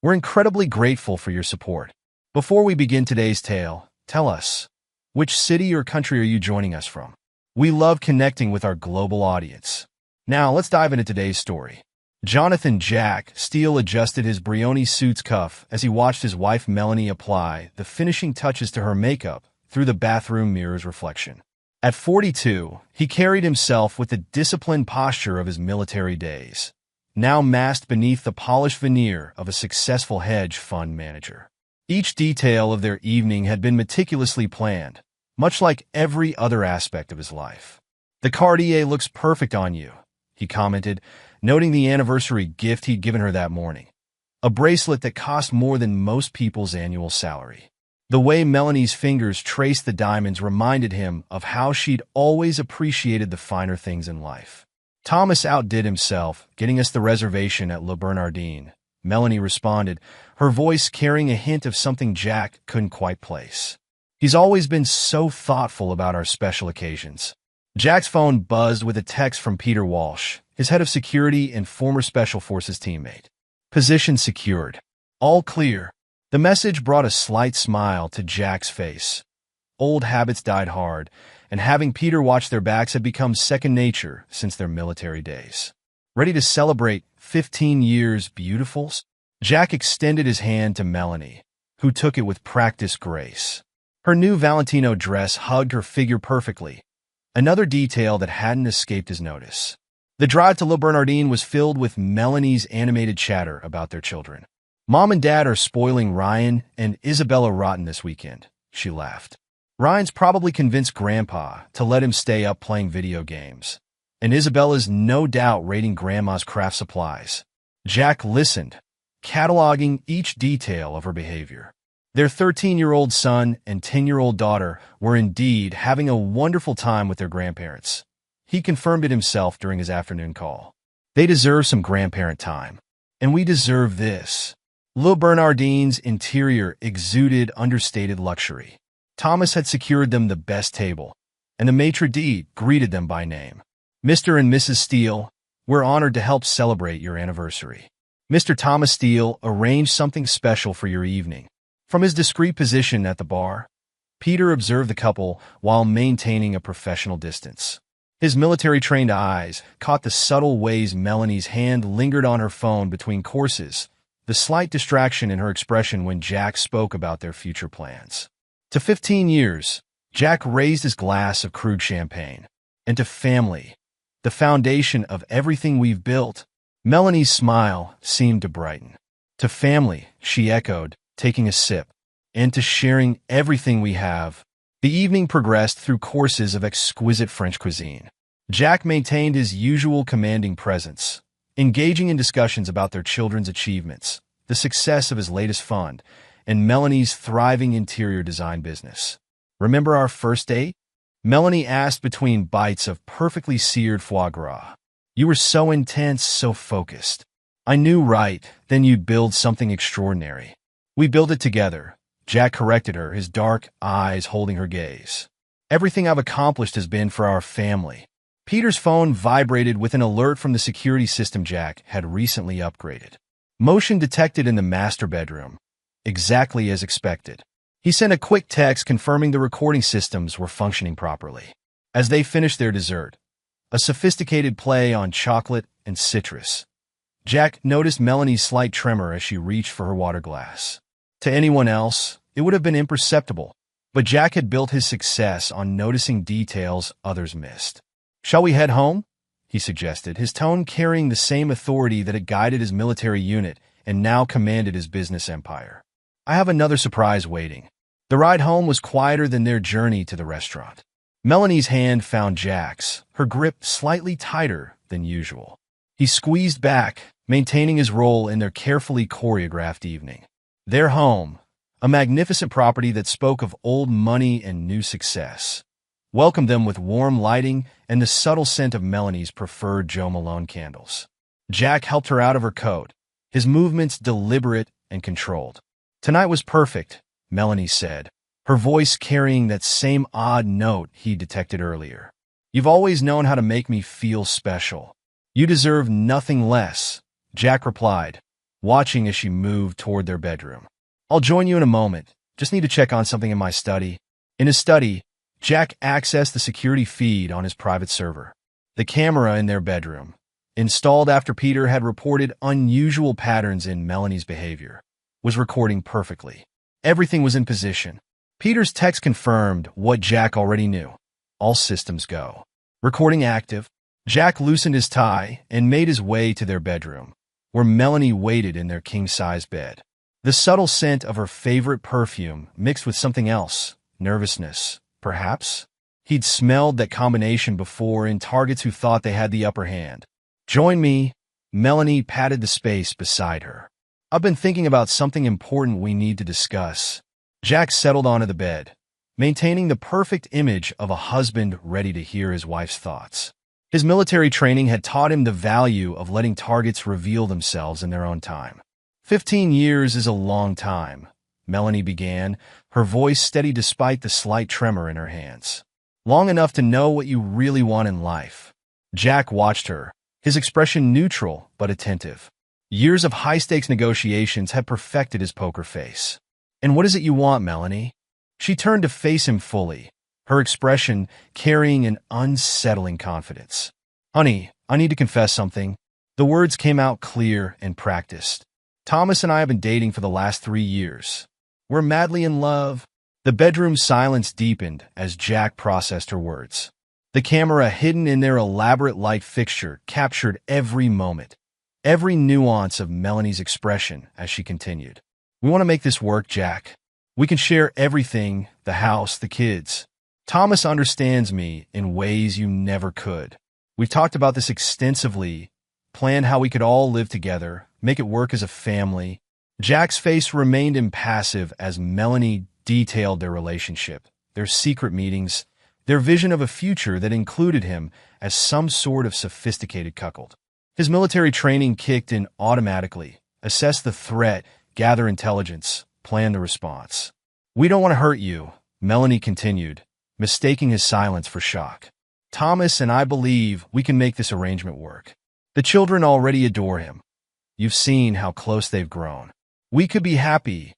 We're incredibly grateful for your support. Before we begin today's tale, tell us, which city or country are you joining us from? We love connecting with our global audience. Now, let's dive into today's story. Jonathan Jack Steele adjusted his Brioni suit's cuff as he watched his wife Melanie apply the finishing touches to her makeup through the bathroom mirror's reflection. At 42, he carried himself with the disciplined posture of his military days, now masked beneath the polished veneer of a successful hedge fund manager. Each detail of their evening had been meticulously planned, much like every other aspect of his life. "The Cartier looks perfect on you," he commented, noting the anniversary gift he'd given her that morning, a bracelet that cost more than most people's annual salary. The way Melanie's fingers traced the diamonds reminded him of how she'd always appreciated the finer things in life. "Thomas outdid himself, getting us the reservation at Le Bernardin," Melanie responded, her voice carrying a hint of something Jack couldn't quite place. "He's always been so thoughtful about our special occasions." Jack's phone buzzed with a text from Peter Walsh, his head of security and former Special Forces teammate. "Position secured. All clear." The message brought a slight smile to Jack's face. Old habits died hard, and having Peter watch their backs had become second nature since their military days. "Ready to celebrate 15 years, beautifuls?" Jack extended his hand to Melanie, who took it with practiced grace. Her new Valentino dress hugged her figure perfectly, another detail that hadn't escaped his notice. The drive to Le Bernardin was filled with Melanie's animated chatter about their children. "Mom and Dad are spoiling Ryan and Isabella rotten this weekend," she laughed. "Ryan's probably convinced Grandpa to let him stay up playing video games, and Isabella's no doubt raiding Grandma's craft supplies." Jack listened, cataloging each detail of her behavior. Their 13-year-old son and 10-year-old daughter were indeed having a wonderful time with their grandparents. He confirmed it himself during his afternoon call. "They deserve some grandparent time, and we deserve this." Le Bernardin's interior exuded understated luxury. Thomas had secured them the best table, and the maitre d' greeted them by name. "Mr. and Mrs. Steele, we're honored to help celebrate your anniversary. Mr. Thomas Steele arranged something special for your evening." From his discreet position at the bar, Peter observed the couple while maintaining a professional distance. His military-trained eyes caught the subtle ways Melanie's hand lingered on her phone between courses, the slight distraction in her expression when Jack spoke about their future plans. To 15 years, Jack raised his glass of crude champagne. "And to family, the foundation of everything we've built." Melanie's smile seemed to brighten. "To family," she echoed, taking a sip, "and to sharing everything we have." The evening progressed through courses of exquisite French cuisine. Jack maintained his usual commanding presence, engaging in discussions about their children's achievements, the success of his latest fund, and Melanie's thriving interior design business. "Remember our first date?" Melanie asked between bites of perfectly seared foie gras. "You were so intense, so focused. I knew right then you'd build something extraordinary." "We built it together," Jack corrected her, his dark eyes holding her gaze. "Everything I've accomplished has been for our family." Peter's phone vibrated with an alert from the security system Jack had recently upgraded. Motion detected in the master bedroom, exactly as expected. He sent a quick text confirming the recording systems were functioning properly. As they finished their dessert, a sophisticated play on chocolate and citrus, Jack noticed Melanie's slight tremor as she reached for her water glass. To anyone else, it would have been imperceptible, but Jack had built his success on noticing details others missed. "Shall we head home?" he suggested, his tone carrying the same authority that had guided his military unit and now commanded his business empire. "I have another surprise waiting." The ride home was quieter than their journey to the restaurant. Melanie's hand found Jack's, her grip slightly tighter than usual. He squeezed back, maintaining his role in their carefully choreographed evening. Their home, a magnificent property that spoke of old money and new success, welcomed them with warm lighting and the subtle scent of Melanie's preferred Jo Malone candles. Jack helped her out of her coat, his movements deliberate and controlled. "Tonight was perfect," Melanie said, her voice carrying that same odd note he detected earlier. "You've always known how to make me feel special." "You deserve nothing less," Jack replied, watching as she moved toward their bedroom. "I'll join you in a moment. Just need to check on something in my study." In his study, Jack accessed the security feed on his private server. The camera in their bedroom, installed after Peter had reported unusual patterns in Melanie's behavior, was recording perfectly. Everything was in position. Peter's text confirmed what Jack already knew. All systems go. Recording active. Jack loosened his tie and made his way to their bedroom, where Melanie waited in their king-size bed. The subtle scent of her favorite perfume mixed with something else, nervousness, perhaps? He'd smelled that combination before in targets who thought they had the upper hand. "Join me." Melanie patted the space beside her. "I've been thinking about something important we need to discuss." Jack settled onto the bed, maintaining the perfect image of a husband ready to hear his wife's thoughts. His military training had taught him the value of letting targets reveal themselves in their own time. 15 years is a long time, Melanie began, her voice steady despite the slight tremor in her hands. "Long enough to know what you really want in life." Jack watched her, his expression neutral but attentive. Years of high-stakes negotiations had perfected his poker face. "And what is it you want, Melanie?" She turned to face him fully, her expression carrying an unsettling confidence. "Honey, I need to confess something." The words came out clear and practiced. "Thomas and I have been dating for the last 3 years. We're madly in love." The bedroom silence deepened as Jack processed her words. The camera hidden in their elaborate light fixture captured every moment, every nuance of Melanie's expression as she continued. "We want to make this work, Jack. We can share everything, the house, the kids. Thomas understands me in ways you never could. We've talked about this extensively, planned how we could all live together, make it work as a family." Jack's face remained impassive as Melanie detailed their relationship, their secret meetings, their vision of a future that included him as some sort of sophisticated cuckold. His military training kicked in automatically, assess the threat, gather intelligence, plan the response. "We don't want to hurt you," Melanie continued, mistaking his silence for shock. "Thomas and I believe we can make this arrangement work. The children already adore him. You've seen how close they've grown. We could be happy,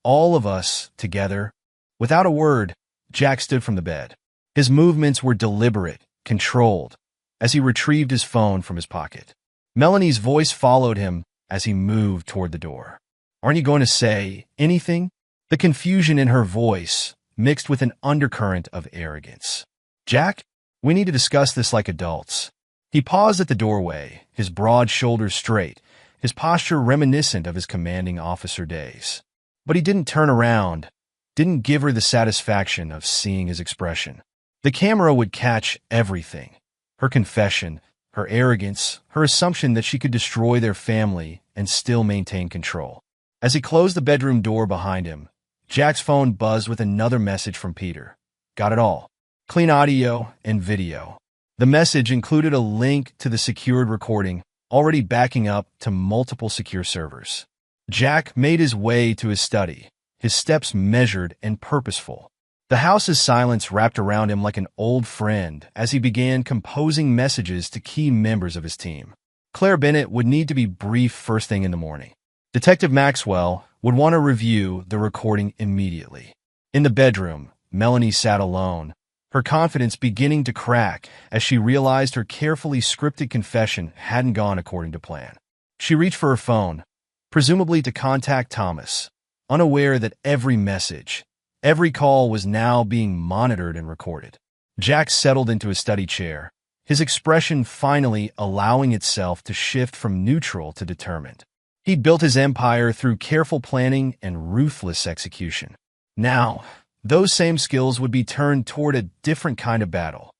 all of us, together." Without a word, Jack stood from the bed. His movements were deliberate, controlled, as he retrieved his phone from his pocket. Melanie's voice followed him as he moved toward the door. "Aren't you going to say anything?" The confusion in her voice mixed with an undercurrent of arrogance. "Jack, we need to discuss this like adults." He paused at the doorway, his broad shoulders straight, his posture reminiscent of his commanding officer days. But he didn't turn around, didn't give her the satisfaction of seeing his expression. The camera would catch everything. Her confession, her arrogance, her assumption that she could destroy their family and still maintain control. As he closed the bedroom door behind him, Jack's phone buzzed with another message from Peter. "Got it all. Clean audio and video." The message included a link to the secured recording, already backing up to multiple secure servers. Jack made his way to his study, his steps measured and purposeful. The house's silence wrapped around him like an old friend as he began composing messages to key members of his team. Claire Bennett would need to be briefed first thing in the morning. Detective Maxwell would want to review the recording immediately. In the bedroom, Melanie sat alone, her confidence beginning to crack as she realized her carefully scripted confession hadn't gone according to plan. She reached for her phone, presumably to contact Thomas, unaware that every message, every call was now being monitored and recorded. Jack settled into his study chair, his expression finally allowing itself to shift from neutral to determined. He'd built his empire through careful planning and ruthless execution. Now, those same skills would be turned toward a different kind of battle,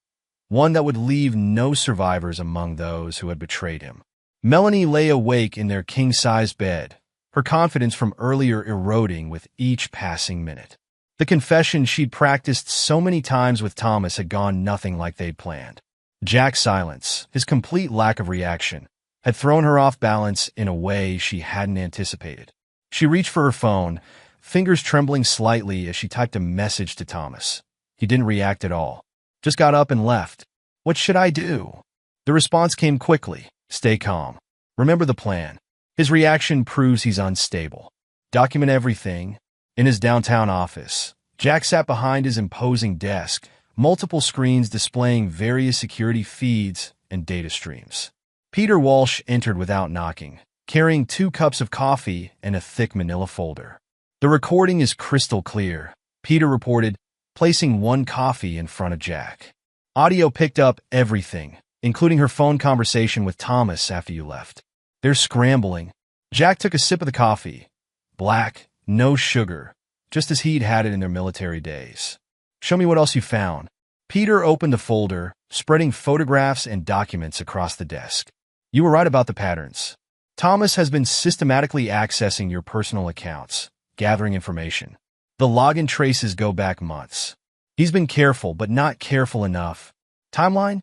one that would leave no survivors among those who had betrayed him. Melanie lay awake in their king-size bed, her confidence from earlier eroding with each passing minute. The confession she'd practiced so many times with Thomas had gone nothing like they'd planned. Jack's silence, his complete lack of reaction, had thrown her off balance in a way she hadn't anticipated. She reached for her phone, fingers trembling slightly as she typed a message to Thomas. He didn't react at all, just got up and left. "What should I do?" The response came quickly. "Stay calm. Remember the plan. His reaction proves he's unstable. Document everything. In his downtown office, Jack sat behind his imposing desk, multiple screens displaying various security feeds and data streams. Peter Walsh entered without knocking, carrying 2 cups of coffee and a thick manila folder. The recording is crystal clear, Peter reported, placing 1 coffee in front of Jack. Audio picked up everything, including her phone conversation with Thomas after you left. They're scrambling. Jack took a sip of the coffee. Black, no sugar, just as he'd had it in their military days. Show me what else you found. Peter opened the folder, spreading photographs and documents across the desk. You were right about the patterns. Thomas has been systematically accessing your personal accounts, gathering information. The login traces go back months. He's been careful, but not careful enough. Timeline?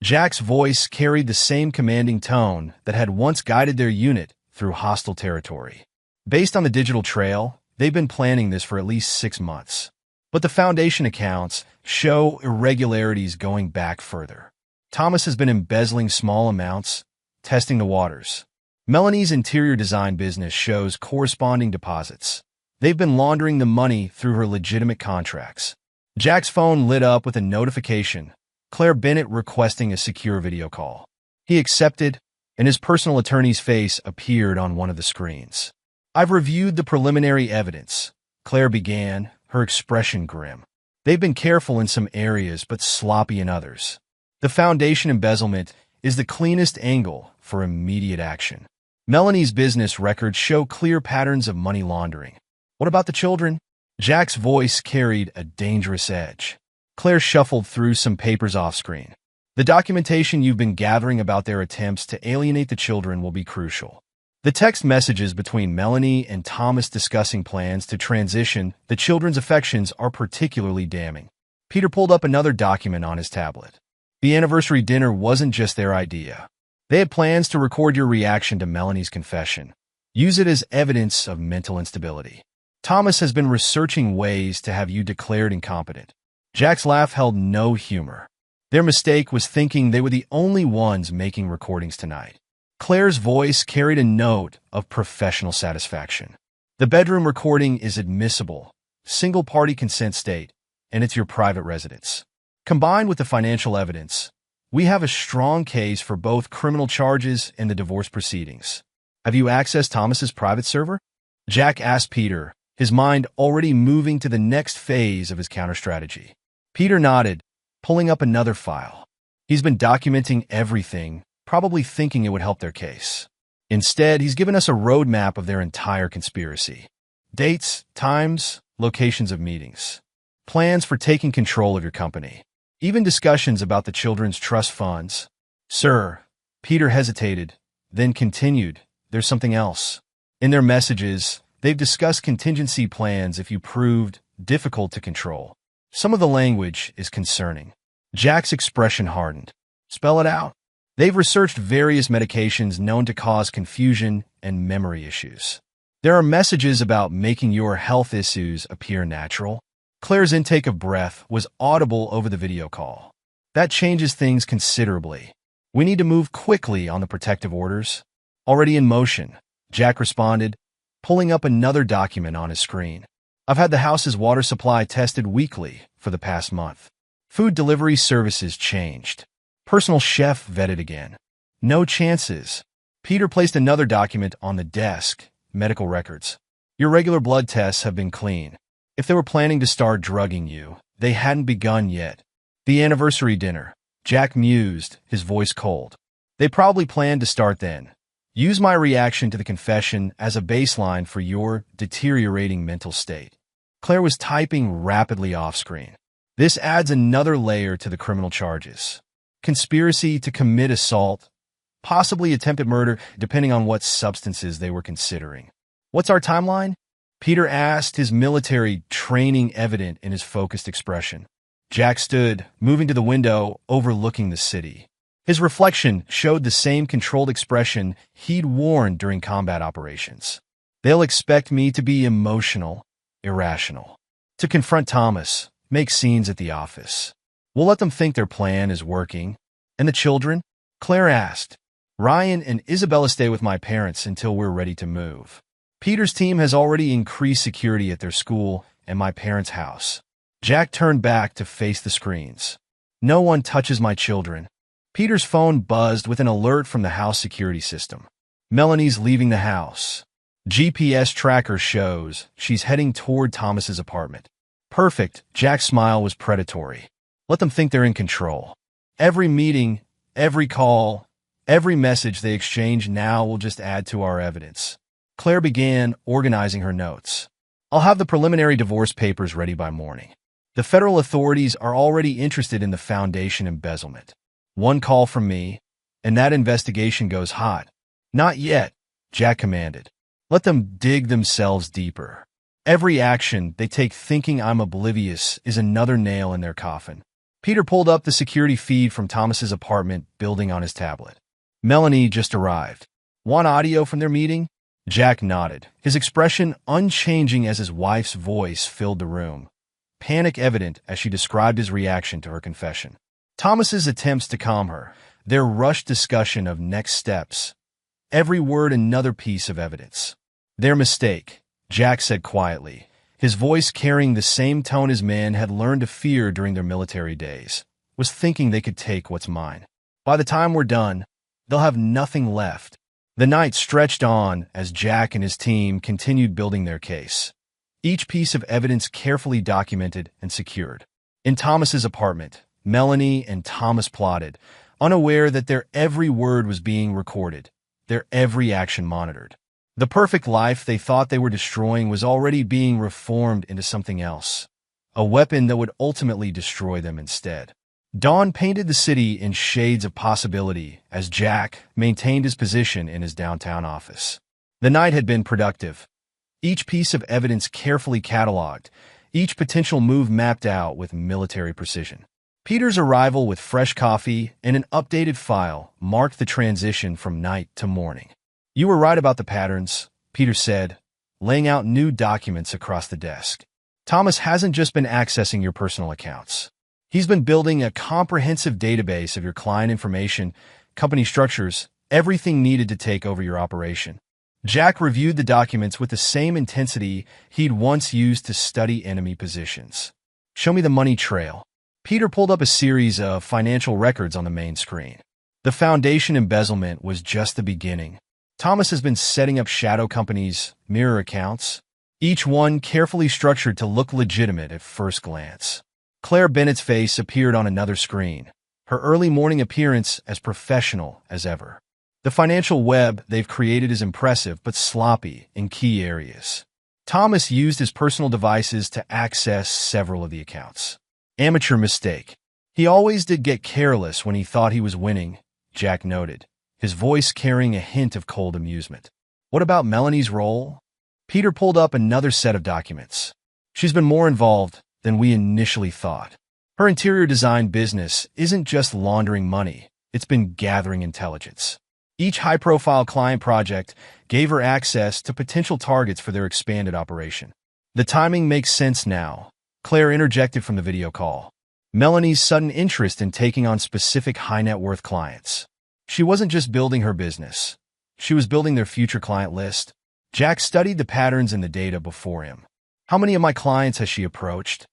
Jack's voice carried the same commanding tone that had once guided their unit through hostile territory. Based on the digital trail, they've been planning this for at least 6 months. But the Foundation accounts show irregularities going back further. Thomas has been embezzling small amounts, testing the waters. Melanie's interior design business shows corresponding deposits. They've been laundering the money through her legitimate contracts. Jack's phone lit up with a notification, Claire Bennett requesting a secure video call. He accepted, and his personal attorney's face appeared on one of the screens. I've reviewed the preliminary evidence, Claire began, her expression grim. They've been careful in some areas but sloppy in others. The Foundation embezzlement is the cleanest angle for immediate action. Melanie's business records show clear patterns of money laundering. What about the children? Jack's voice carried a dangerous edge. Claire shuffled through some papers off-screen. The documentation you've been gathering about their attempts to alienate the children will be crucial. The text messages between Melanie and Thomas discussing plans to transition the children's affections are particularly damning. Peter pulled up another document on his tablet. The anniversary dinner wasn't just their idea. They had plans to record your reaction to Melanie's confession. Use it as evidence of mental instability. Thomas has been researching ways to have you declared incompetent. Jack's laugh held no humor. Their mistake was thinking they were the only ones making recordings tonight. Claire's voice carried a note of professional satisfaction. The bedroom recording is admissible, single-party consent state, and it's your private residence. Combined with the financial evidence, we have a strong case for both criminal charges and the divorce proceedings. Have you accessed Thomas's private server? Jack asked Peter, his mind already moving to the next phase of his counter-strategy. Peter nodded, pulling up another file. He's been documenting everything, probably thinking it would help their case. Instead, he's given us a roadmap of their entire conspiracy. Dates, times, locations of meetings. Plans for taking control of your company. Even discussions about the children's trust funds. Sir, Peter hesitated, then continued, there's something else. In their messages, they've discussed contingency plans if you proved difficult to control. Some of the language is concerning. Jack's expression hardened. Spell it out. They've researched various medications known to cause confusion and memory issues. There are messages about making your health issues appear natural. Claire's intake of breath was audible over the video call. That changes things considerably. We need to move quickly on the protective orders. Already in motion, Jack responded, pulling up another document on his screen. I've had the house's water supply tested weekly for the past month. Food delivery services changed. Personal chef vetted again. No chances. Peter placed another document on the desk, medical records. Your regular blood tests have been clean. If they were planning to start drugging you, they hadn't begun yet. The anniversary dinner, Jack mused, his voice cold. They probably planned to start then. Use my reaction to the confession as a baseline for your deteriorating mental state. Claire was typing rapidly off-screen. This adds another layer to the criminal charges. Conspiracy to commit assault, possibly attempted murder, depending on what substances they were considering. What's our timeline? Peter asked, his military training evident in his focused expression. Jack stood, moving to the window, overlooking the city. His reflection showed the same controlled expression he'd worn during combat operations. They'll expect me to be emotional, irrational. To confront Thomas, make scenes at the office. We'll let them think their plan is working. And the children? Claire asked. Ryan and Isabella stay with my parents until we're ready to move. Peter's team has already increased security at their school and my parents' house. Jack turned back to face the screens. No one touches my children. Peter's phone buzzed with an alert from the house security system. Melanie's leaving the house. GPS tracker shows she's heading toward Thomas's apartment. Perfect. Jack's smile was predatory. Let them think they're in control. Every meeting, every call, every message they exchange now will just add to our evidence. Claire began organizing her notes. I'll have the preliminary divorce papers ready by morning. The federal authorities are already interested in the foundation embezzlement. One call from me, and that investigation goes hot. Not yet, Jack commanded. Let them dig themselves deeper. Every action they take thinking I'm oblivious is another nail in their coffin. Peter pulled up the security feed from Thomas's apartment building on his tablet. Melanie just arrived. Want audio from their meeting? Jack nodded, his expression unchanging as his wife's voice filled the room, panic evident as she described his reaction to her confession. Thomas's attempts to calm her, their rushed discussion of next steps, every word another piece of evidence. Their mistake, Jack said quietly, his voice carrying the same tone his men had learned to fear during their military days, was thinking they could take what's mine. By the time we're done, they'll have nothing left. The night stretched on as Jack and his team continued building their case, each piece of evidence carefully documented and secured. In Thomas's apartment, Melanie and Thomas plotted, unaware that their every word was being recorded, their every action monitored. The perfect life they thought they were destroying was already being reformed into something else, a weapon that would ultimately destroy them instead. Dawn painted the city in shades of possibility as Jack maintained his position in his downtown office. The night had been productive. Each piece of evidence carefully cataloged, each potential move mapped out with military precision. Peter's arrival with fresh coffee and an updated file marked the transition from night to morning. You were right about the patterns, Peter said, laying out new documents across the desk. Thomas hasn't just been accessing your personal accounts. He's been building a comprehensive database of your client information, company structures, everything needed to take over your operation. Jack reviewed the documents with the same intensity he'd once used to study enemy positions. Show me the money trail. Peter pulled up a series of financial records on the main screen. The foundation embezzlement was just the beginning. Thomas has been setting up shadow companies, mirror accounts, each one carefully structured to look legitimate at first glance. Claire Bennett's face appeared on another screen, her early morning appearance as professional as ever. The financial web they've created is impressive but sloppy in key areas. Thomas used his personal devices to access several of the accounts. Amateur mistake. He always did get careless when he thought he was winning, Jack noted, his voice carrying a hint of cold amusement. What about Melanie's role? Peter pulled up another set of documents. She's been more involved than we initially thought. Her interior design business isn't just laundering money, it's been gathering intelligence. Each high-profile client project gave her access to potential targets for their expanded operation. The timing makes sense now, Claire interjected from the video call. Melanie's sudden interest in taking on specific high-net-worth clients. She wasn't just building her business. She was building their future client list. Jack studied the patterns in the data before him. How many of my clients has she approached?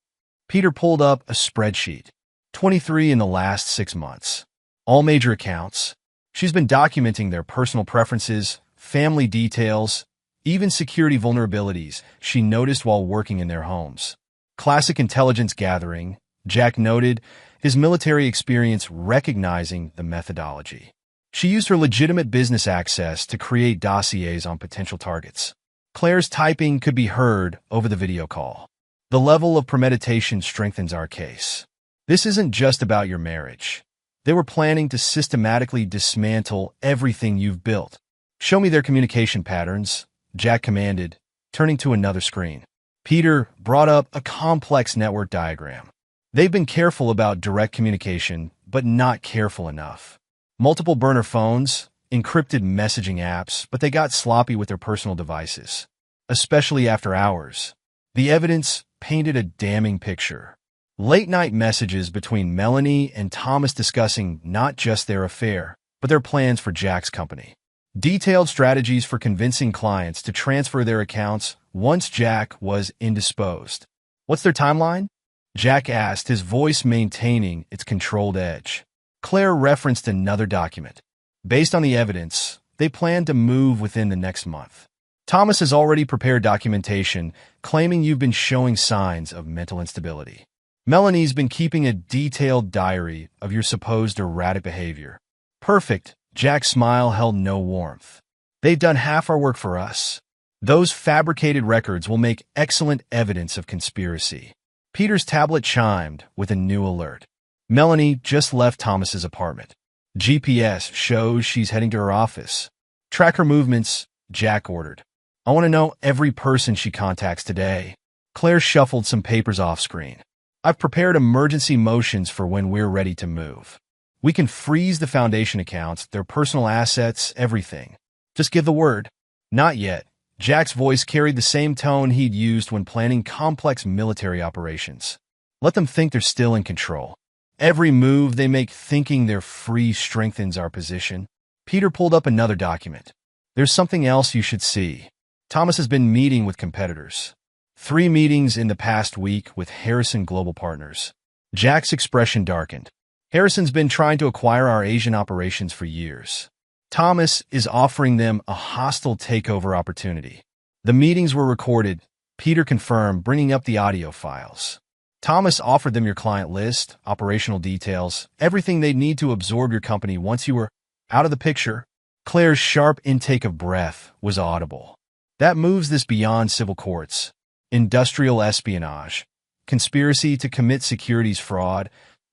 Peter pulled up a spreadsheet. 23 in the last 6 months. All major accounts. She's been documenting their personal preferences, family details, even security vulnerabilities she noticed while working in their homes. Classic intelligence gathering, Jack noted, his military experience recognizing the methodology. She used her legitimate business access to create dossiers on potential targets. Claire's typing could be heard over the video call. The level of premeditation strengthens our case. This isn't just about your marriage. They were planning to systematically dismantle everything you've built. Show me their communication patterns, Jack commanded, turning to another screen. Peter brought up a complex network diagram. They've been careful about direct communication, but not careful enough. Multiple burner phones, encrypted messaging apps, but they got sloppy with their personal devices, especially after hours. The evidence painted a damning picture. Late-night messages between Melanie and Thomas discussing not just their affair, but their plans for Jack's company. Detailed strategies for convincing clients to transfer their accounts once Jack was indisposed. What's their timeline? Jack asked, his voice maintaining its controlled edge. Claire referenced another document. Based on the evidence, they plan to move within the next month. Thomas has already prepared documentation claiming you've been showing signs of mental instability. Melanie's been keeping a detailed diary of your supposed erratic behavior. Perfect. Jack's smile held no warmth. They've done half our work for us. Those fabricated records will make excellent evidence of conspiracy. Peter's tablet chimed with a new alert. Melanie just left Thomas's apartment. GPS shows she's heading to her office. Track her movements, Jack ordered. I want to know every person she contacts today. Claire shuffled some papers off screen. I've prepared emergency motions for when we're ready to move. We can freeze the foundation accounts, their personal assets, everything. Just give the word. Not yet. Jack's voice carried the same tone he'd used when planning complex military operations. Let them think they're still in control. Every move they make thinking they're free strengthens our position. Peter pulled up another document. There's something else you should see. Thomas has been meeting with competitors. 3 meetings in the past week with Harrison Global Partners. Jack's expression darkened. Harrison's been trying to acquire our Asian operations for years. Thomas is offering them a hostile takeover opportunity. The meetings were recorded, Peter confirmed, bringing up the audio files. Thomas offered them your client list, operational details, everything they'd need to absorb your company once you were out of the picture. Claire's sharp intake of breath was audible. That moves this beyond civil courts. Industrial espionage, conspiracy to commit securities fraud.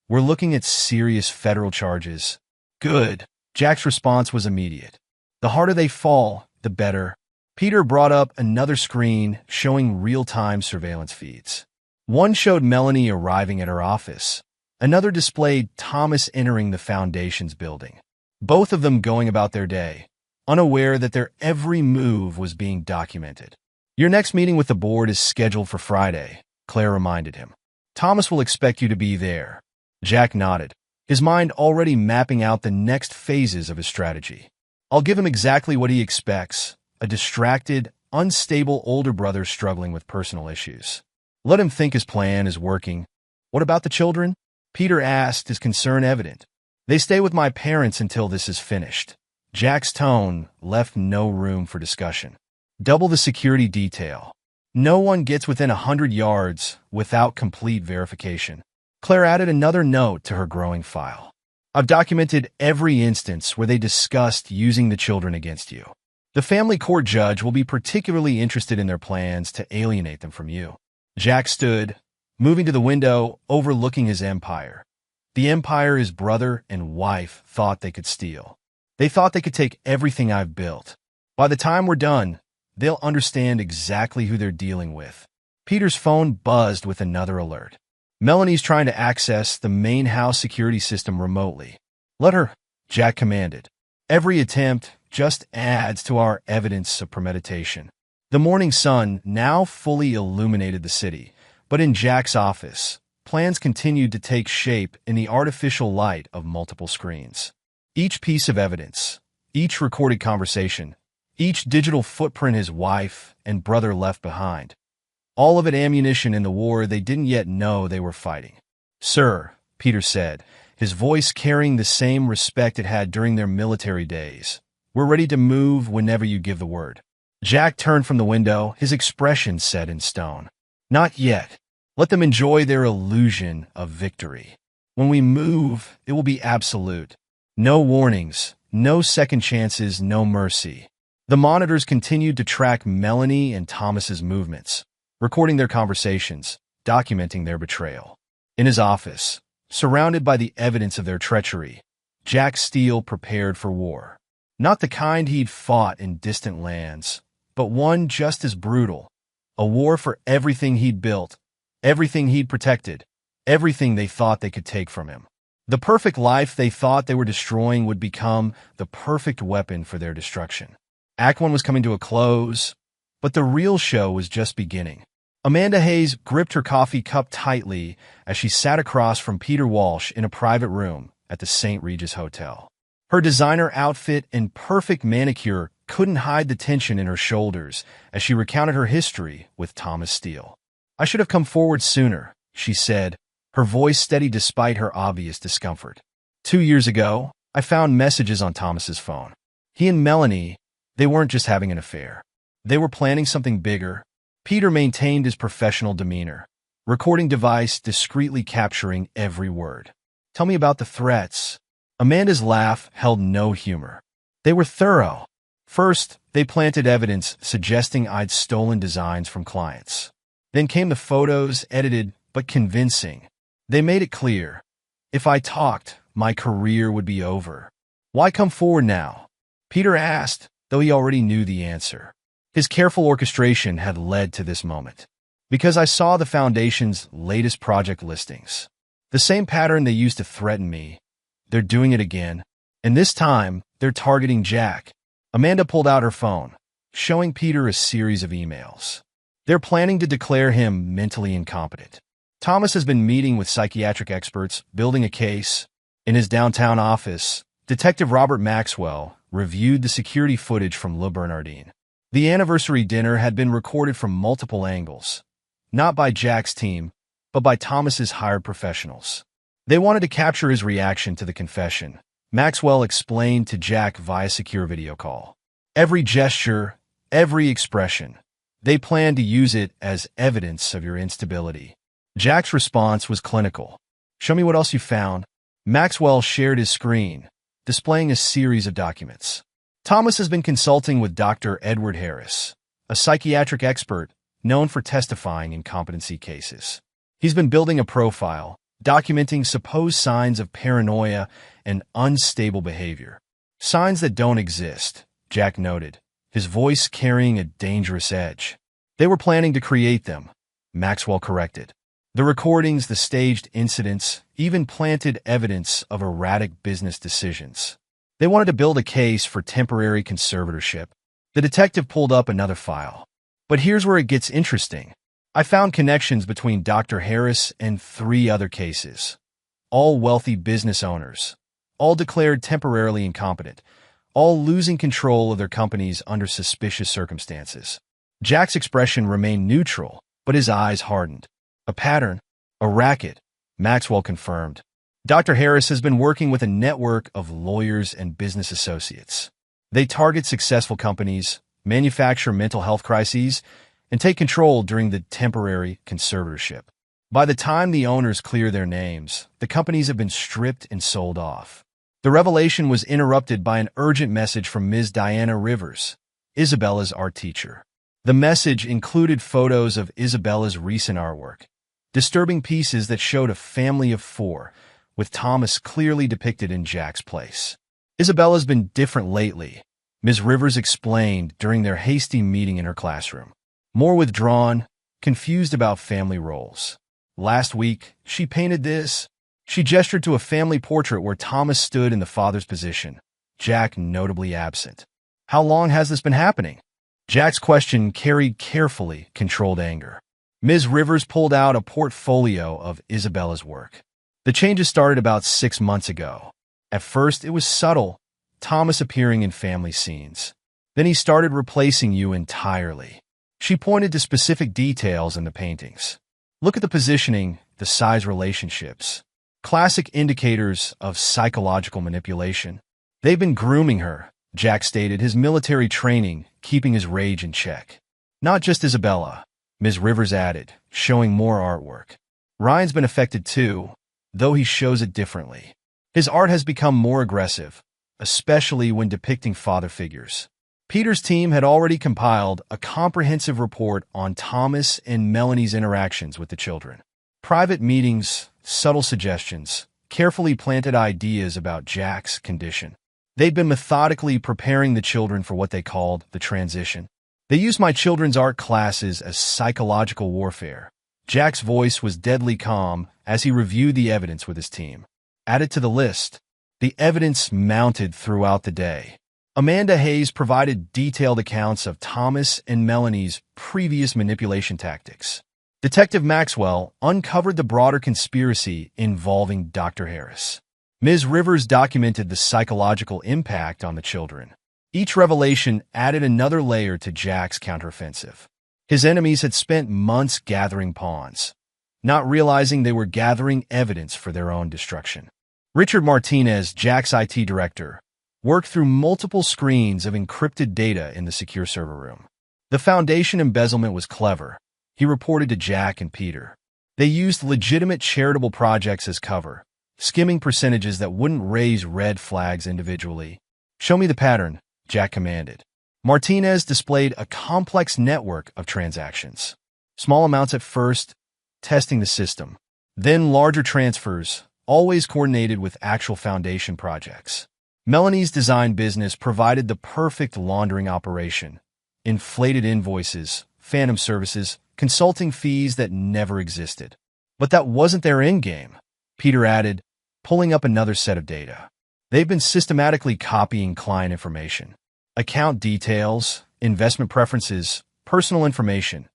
We're looking at serious federal charges. Good. Jack's response was immediate. The harder they fall, the better. Peter brought up another screen showing real-time surveillance feeds. One showed Melanie arriving at her office. Another displayed Thomas entering the Foundation's building. Both of them going about their day, unaware that their every move was being documented. Your next meeting with the board is scheduled for Friday, Claire reminded him. Thomas will expect you to be there. Jack nodded, his mind already mapping out the next phases of his strategy. I'll give him exactly what he expects, a distracted, unstable older brother struggling with personal issues. Let him think his plan is working. What about the children? Peter asked, his concern evident. They stay with my parents until this is finished. Jack's tone left no room for discussion. Double the security detail. No one gets within 100 yards without complete verification. Claire added another note to her growing file. I've documented every instance where they discussed using the children against you. The family court judge will be particularly interested in their plans to alienate them from you. Jack stood, moving to the window overlooking his empire. The empire his brother and wife thought they could steal. They thought they could take everything I've built. By the time we're done, they'll understand exactly who they're dealing with. Peter's phone buzzed with another alert. Melanie's trying to access the main house security system remotely. Let her, Jack commanded. Every attempt just adds to our evidence of premeditation. The morning sun now fully illuminated the city, but in Jack's office, plans continued to take shape in the artificial light of multiple screens. Each piece of evidence, each recorded conversation, each digital footprint his wife and brother left behind. All of it ammunition in the war they didn't yet know they were fighting. Sir, Peter said, his voice carrying the same respect it had during their military days. We're ready to move whenever you give the word. Jack turned from the window, his expression set in stone. Not yet. Let them enjoy their illusion of victory. When we move, it will be absolute. No warnings, no second chances, no mercy. The monitors continued to track Melanie and Thomas's movements, recording their conversations, documenting their betrayal. In his office, surrounded by the evidence of their treachery, Jack Steele prepared for war. Not the kind he'd fought in distant lands, but one just as brutal. A war for everything he'd built, everything he'd protected, everything they thought they could take from him. The perfect life they thought they were destroying would become the perfect weapon for their destruction. Act 1 was coming to a close, but the real show was just beginning. Amanda Hayes gripped her coffee cup tightly as she sat across from Peter Walsh in a private room at the St. Regis Hotel. Her designer outfit and perfect manicure couldn't hide the tension in her shoulders as she recounted her history with Thomas Steele. "I should have come forward sooner," she said, her voice steady despite her obvious discomfort. 2 years ago, I found messages on Thomas's phone. He and Melanie, they weren't just having an affair. They were planning something bigger. Peter maintained his professional demeanor, recording device discreetly capturing every word. "Tell me about the threats." Amanda's laugh held no humor. "They were thorough. First, they planted evidence suggesting I'd stolen designs from clients. Then came the photos, edited but convincing. They made it clear, if I talked, my career would be over." "Why come forward now?" Peter asked, though he already knew the answer. His careful orchestration had led to this moment. "Because I saw the Foundation's latest project listings. The same pattern they used to threaten me. They're doing it again. And this time, they're targeting Jack." Amanda pulled out her phone, showing Peter a series of emails. "They're planning to declare him mentally incompetent. Thomas has been meeting with psychiatric experts, building a case." In his downtown office, Detective Robert Maxwell reviewed the security footage from Le Bernardin. The anniversary dinner had been recorded from multiple angles, not by Jack's team, but by Thomas's hired professionals. They wanted to capture his reaction to the confession, Maxwell explained to Jack via secure video call. "Every gesture, every expression. They planned to use it as evidence of your instability." Jack's response was clinical. "Show me what else you found." Maxwell shared his screen, displaying a series of documents. "Thomas has been consulting with Dr. Edward Harris, a psychiatric expert known for testifying in competency cases. He's been building a profile, documenting supposed signs of paranoia and unstable behavior. Signs that don't exist," Jack noted, his voice carrying a dangerous edge. "They were planning to create them," Maxwell corrected. "The recordings, the staged incidents, even planted evidence of erratic business decisions. They wanted to build a case for temporary conservatorship." The detective pulled up another file. "But here's where it gets interesting. I found connections between Dr. Harris and 3 other cases. All wealthy business owners. All declared temporarily incompetent. All losing control of their companies under suspicious circumstances." Jack's expression remained neutral, but his eyes hardened. "A pattern, a racket," Maxwell confirmed. "Dr. Harris has been working with a network of lawyers and business associates. They target successful companies, manufacture mental health crises, and take control during the temporary conservatorship. By the time the owners clear their names, the companies have been stripped and sold off." The revelation was interrupted by an urgent message from Ms. Diana Rivers, Isabella's art teacher. The message included photos of Isabella's recent artwork, disturbing pieces that showed a family of 4, with Thomas clearly depicted in Jack's place. "Isabella's been different lately," Ms. Rivers explained during their hasty meeting in her classroom. "More withdrawn, confused about family roles. Last week, she painted this." She gestured to a family portrait where Thomas stood in the father's position, Jack notably absent. "How long has this been happening?" Jack's question carried carefully controlled anger. Ms. Rivers pulled out a portfolio of Isabella's work. "The changes started about 6 months ago. At first, it was subtle, Thomas appearing in family scenes. Then he started replacing you entirely." She pointed to specific details in the paintings. "Look at the positioning, the size relationships. Classic indicators of psychological manipulation. They've been grooming her," Jack stated, his military training keeping his rage in check. "Not just Isabella," Ms. Rivers added, showing more artwork. "Ryan's been affected too, though he shows it differently. His art has become more aggressive, especially when depicting father figures." Peter's team had already compiled a comprehensive report on Thomas and Melanie's interactions with the children. Private meetings, subtle suggestions, carefully planted ideas about Jack's condition. They'd been methodically preparing the children for what they called the transition. "They used my children's art classes as psychological warfare." Jack's voice was deadly calm as he reviewed the evidence with his team. Added to the list, the evidence mounted throughout the day. Amanda Hayes provided detailed accounts of Thomas and Melanie's previous manipulation tactics. Detective Maxwell uncovered the broader conspiracy involving Dr. Harris. Ms. Rivers documented the psychological impact on the children. Each revelation added another layer to Jack's counteroffensive. His enemies had spent months gathering pawns, not realizing they were gathering evidence for their own destruction. Richard Martinez, Jack's IT director, worked through multiple screens of encrypted data in the secure server room. The foundation embezzlement was clever, he reported to Jack and Peter. They used legitimate charitable projects as cover, skimming percentages that wouldn't raise red flags individually. "Show me the pattern," Jack commanded. Martinez displayed a complex network of transactions. Small amounts at first, testing the system. Then larger transfers, always coordinated with actual foundation projects. Melanie's design business provided the perfect laundering operation. Inflated invoices, phantom services, consulting fees that never existed. But that wasn't their endgame, Peter added, pulling up another set of data. They've been systematically copying client information. Account details, investment preferences, personal information.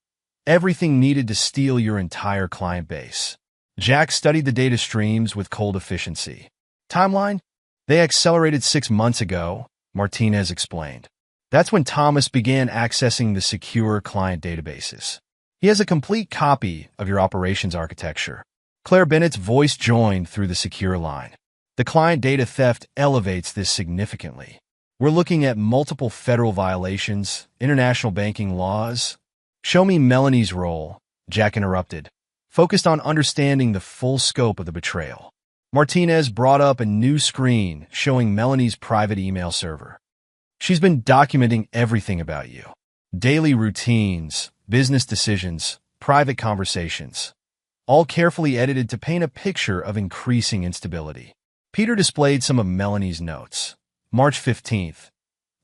Everything needed to steal your entire client base. Jack studied the data streams with cold efficiency. Timeline? They accelerated 6 months ago, Martinez explained. That's when Thomas began accessing the secure client databases. He has a complete copy of your operations architecture. Claire Bennett's voice joined through the secure line. The client data theft elevates this significantly. We're looking at multiple federal violations, international banking laws. "Show me Melanie's role," Jack interrupted, focused on understanding the full scope of the betrayal. Martinez brought up a new screen showing Melanie's private email server. "She's been documenting everything about you. Daily routines, business decisions, private conversations, all carefully edited to paint a picture of increasing instability." Peter displayed some of Melanie's notes. March 15th.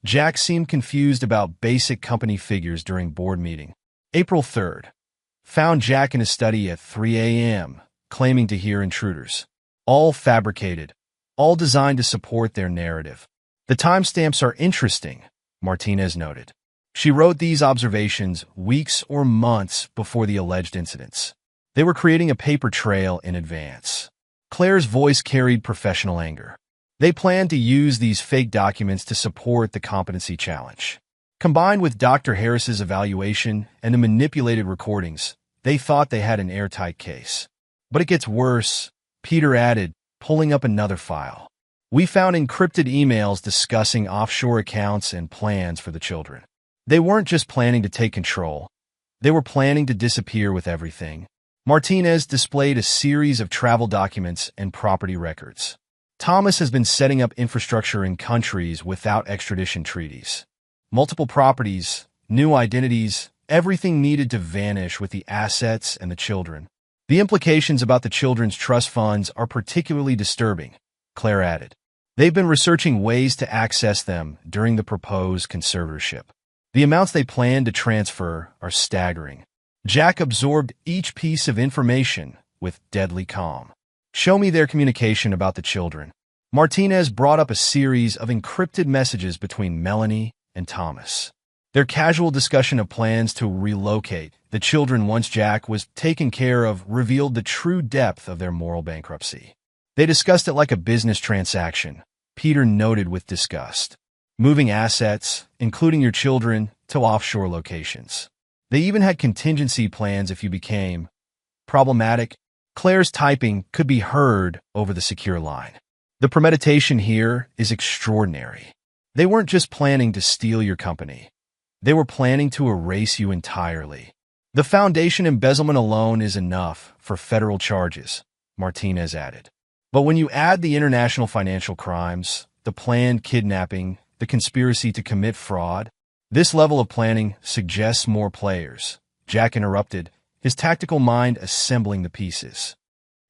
Jack seemed confused about basic company figures during board meeting. April 3rd. Found Jack in his study at 3 a.m., claiming to hear intruders. All fabricated, all designed to support their narrative. The timestamps are interesting, Martinez noted. She wrote these observations weeks or months before the alleged incidents. They were creating a paper trail in advance. Claire's voice carried professional anger. They planned to use these fake documents to support the competency challenge. Combined with Dr. Harris's evaluation and the manipulated recordings, they thought they had an airtight case. But it gets worse, Peter added, pulling up another file. We found encrypted emails discussing offshore accounts and plans for the children. They weren't just planning to take control. They were planning to disappear with everything. Martinez displayed a series of travel documents and property records. Thomas has been setting up infrastructure in countries without extradition treaties. Multiple properties, new identities, everything needed to vanish with the assets and the children. The implications about the children's trust funds are particularly disturbing, Claire added. They've been researching ways to access them during the proposed conservatorship. The amounts they plan to transfer are staggering. Jack absorbed each piece of information with deadly calm. "Show me their communication about the children." Martinez brought up a series of encrypted messages between Melanie and Thomas. Their casual discussion of plans to relocate the children once Jack was taken care of revealed the true depth of their moral bankruptcy. They discussed it like a business transaction, Peter noted with disgust. Moving assets, including your children, to offshore locations. They even had contingency plans if you became problematic. Claire's typing could be heard over the secure line. The premeditation here is extraordinary. They weren't just planning to steal your company. They were planning to erase you entirely. The foundation embezzlement alone is enough for federal charges, Martinez added. But when you add the international financial crimes, the planned kidnapping, the conspiracy to commit fraud, this level of planning suggests more players. Jack interrupted, his tactical mind assembling the pieces.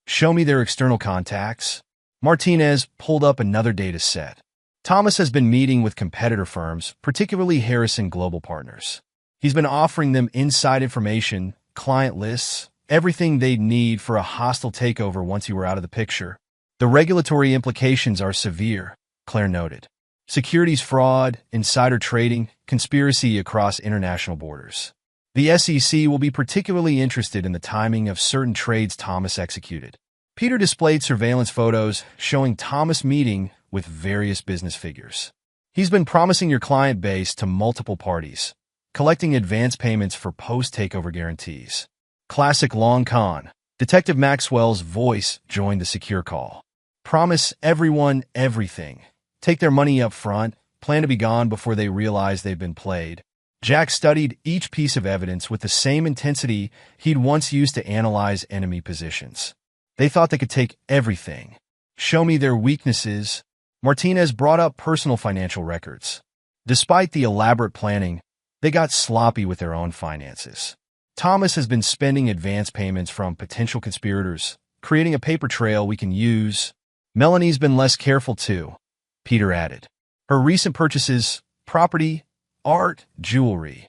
"Show me their external contacts." Martinez pulled up another data set. Thomas has been meeting with competitor firms, particularly Harrison Global Partners. He's been offering them inside information, client lists, everything they'd need for a hostile takeover once you were out of the picture. The regulatory implications are severe, Claire noted. Securities fraud, insider trading, conspiracy across international borders. The SEC will be particularly interested in the timing of certain trades Thomas executed. Peter displayed surveillance photos showing Thomas meeting with various business figures. He's been promising your client base to multiple parties, collecting advance payments for post-takeover guarantees. Classic long con. Detective Maxwell's voice joined the secure call. Promise everyone everything. Take their money up front, plan to be gone before they realize they've been played. Jack studied each piece of evidence with the same intensity he'd once used to analyze enemy positions. They thought they could take everything. Show me their weaknesses. Martinez brought up personal financial records. Despite the elaborate planning, they got sloppy with their own finances. Thomas has been spending advance payments from potential conspirators, creating a paper trail we can use. Melanie's been less careful too, Peter added. Her recent purchases, property, art, jewelry,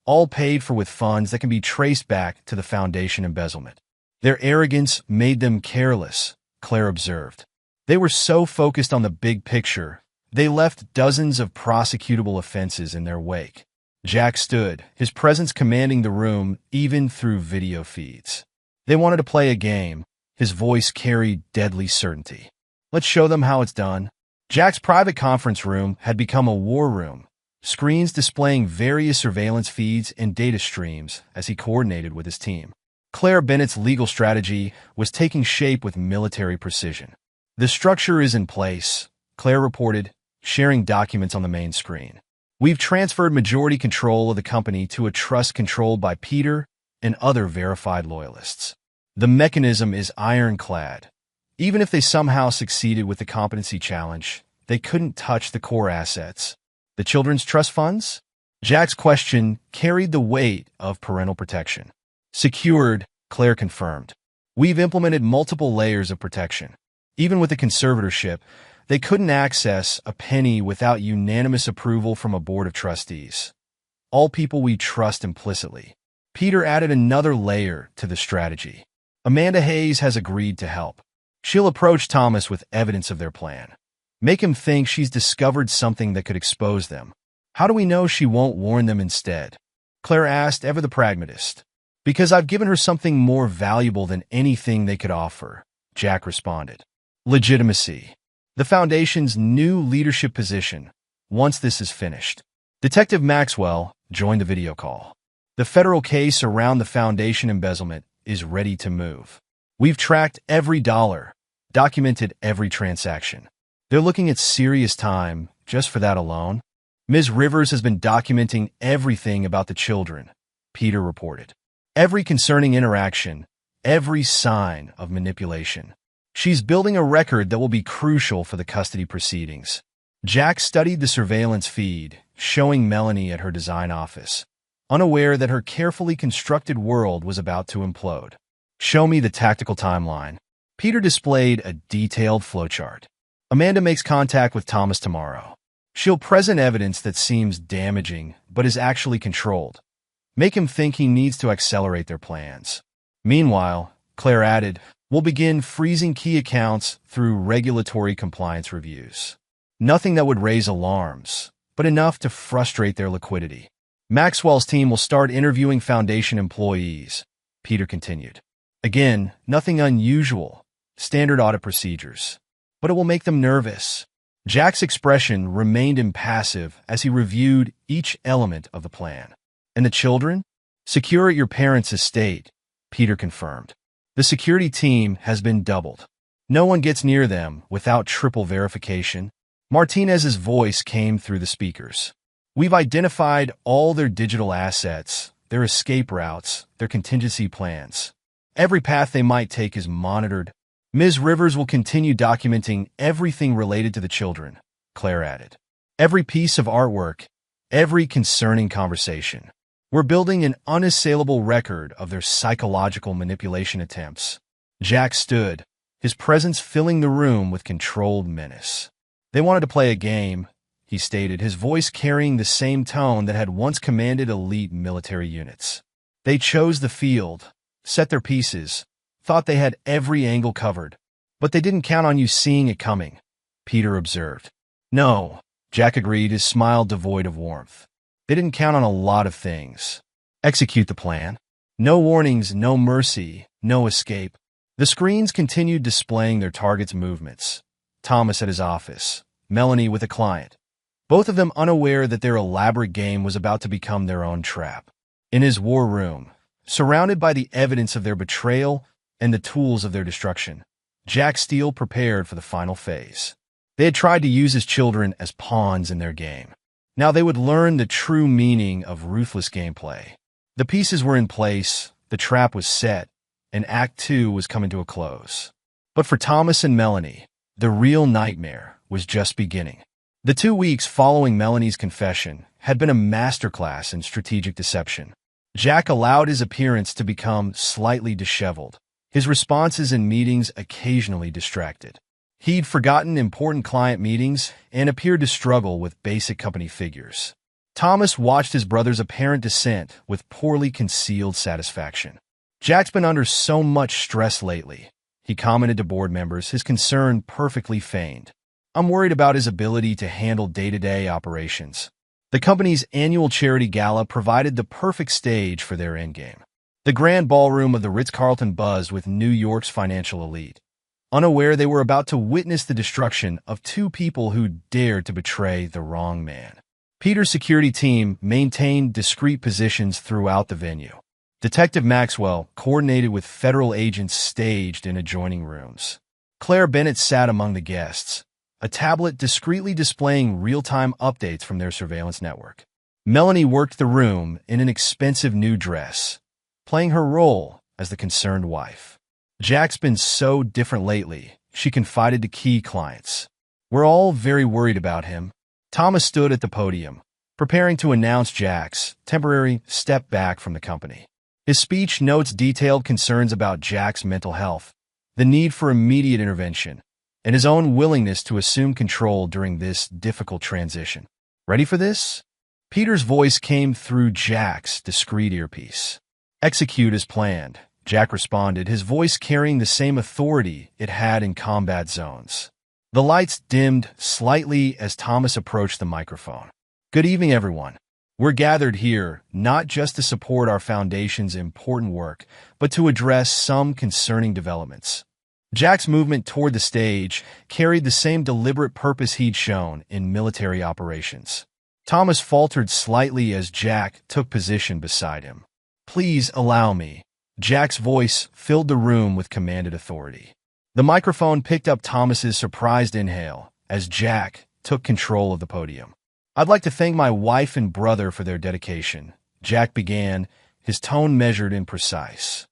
all paid for with funds that can be traced back to the Foundation embezzlement. Their arrogance made them careless, Claire observed. They were so focused on the big picture, they left dozens of prosecutable offenses in their wake. Jack stood, his presence commanding the room even through video feeds. They wanted to play a game. His voice carried deadly certainty. Let's show them how it's done. Jack's private conference room had become a war room, screens displaying various surveillance feeds and data streams as he coordinated with his team. Claire Bennett's legal strategy was taking shape with military precision. The structure is in place, Claire reported, sharing documents on the main screen. We've transferred majority control of the company to a trust controlled by Peter and other verified loyalists. The mechanism is ironclad. Even if they somehow succeeded with the competency challenge, they couldn't touch the core assets. The children's trust funds? Jack's question carried the weight of parental protection. Secured, Claire confirmed. We've implemented multiple layers of protection. Even with the conservatorship, they couldn't access a penny without unanimous approval from a board of trustees. All people we trust implicitly. Peter added another layer to the strategy. Amanda Hayes has agreed to help. She'll approach Thomas with evidence of their plan. Make him think she's discovered something that could expose them. How do we know she won't warn them instead? Claire asked, ever the pragmatist. Because I've given her something more valuable than anything they could offer, Jack responded. Legitimacy. The Foundation's new leadership position, once this is finished. Detective Maxwell joined the video call. The federal case around the Foundation embezzlement is ready to move. We've tracked every dollar, documented every transaction. They're looking at serious time just for that alone. Ms. Rivers has been documenting everything about the children, Peter reported. Every concerning interaction, every sign of manipulation. She's building a record that will be crucial for the custody proceedings. Jack studied the surveillance feed, showing Melanie at her design office, unaware that her carefully constructed world was about to implode. Show me the tactical timeline. Peter displayed a detailed flowchart. Amanda makes contact with Thomas tomorrow. She'll present evidence that seems damaging, but is actually controlled. Make him think he needs to accelerate their plans. Meanwhile, Claire added, we'll begin freezing key accounts through regulatory compliance reviews. Nothing that would raise alarms, but enough to frustrate their liquidity. Maxwell's team will start interviewing Foundation employees, Peter continued. Again, nothing unusual, standard audit procedures. But it will make them nervous. Jack's expression remained impassive as he reviewed each element of the plan. And the children? Secure at your parents' estate, Peter confirmed. The security team has been doubled. No one gets near them without triple verification. Martinez's voice came through the speakers. We've identified all their digital assets, their escape routes, their contingency plans. Every path they might take is monitored. Ms. Rivers will continue documenting everything related to the children, Claire added. Every piece of artwork, every concerning conversation. We're building an unassailable record of their psychological manipulation attempts. Jack stood, his presence filling the room with controlled menace. They wanted to play a game, he stated, his voice carrying the same tone that had once commanded elite military units. They chose the field, set their pieces, thought they had every angle covered. But they didn't count on you seeing it coming, Peter observed. No, Jack agreed, his smile devoid of warmth. They didn't count on a lot of things. Execute the plan. No warnings, no mercy, no escape. The screens continued displaying their target's movements. Thomas at his office, Melanie with a client, both of them unaware that their elaborate game was about to become their own trap. In his war room, surrounded by the evidence of their betrayal and the tools of their destruction, Jack Steele prepared for the final phase. They had tried to use his children as pawns in their game. Now they would learn the true meaning of ruthless gameplay. The pieces were in place, the trap was set, and Act 2 was coming to a close. But for Thomas and Melanie, the real nightmare was just beginning. The 2 weeks following Melanie's confession had been a masterclass in strategic deception. Jack allowed his appearance to become slightly disheveled, his responses in meetings occasionally distracted. He'd forgotten important client meetings and appeared to struggle with basic company figures. Thomas watched his brother's apparent descent with poorly concealed satisfaction. Jack's been under so much stress lately, he commented to board members, his concern perfectly feigned. I'm worried about his ability to handle day-to-day operations. The company's annual charity gala provided the perfect stage for their endgame. The grand ballroom of the Ritz-Carlton buzzed with New York's financial elite, unaware they were about to witness the destruction of 2 people who dared to betray the wrong man. Peter's security team maintained discreet positions throughout the venue. Detective Maxwell coordinated with federal agents staged in adjoining rooms. Claire Bennett sat among the guests, a tablet discreetly displaying real-time updates from their surveillance network. Melanie worked the room in an expensive new dress, playing her role as the concerned wife. Jack's been so different lately, she confided to key clients. We're all very worried about him. Thomas stood at the podium, preparing to announce Jack's temporary step back from the company. His speech notes detailed concerns about Jack's mental health, the need for immediate intervention, and his own willingness to assume control during this difficult transition. Ready for this? Peter's voice came through Jack's discreet earpiece. Execute as planned, Jack responded, his voice carrying the same authority it had in combat zones. The lights dimmed slightly as Thomas approached the microphone. Good evening, everyone. We're gathered here not just to support our foundation's important work, but to address some concerning developments. Jack's movement toward the stage carried the same deliberate purpose he'd shown in military operations. Thomas faltered slightly as Jack took position beside him. Please allow me. Jack's voice filled the room with commanded authority. The microphone picked up Thomas's surprised inhale as Jack took control of the podium. I'd like to thank my wife and brother for their dedication, Jack began, his tone measured and precise.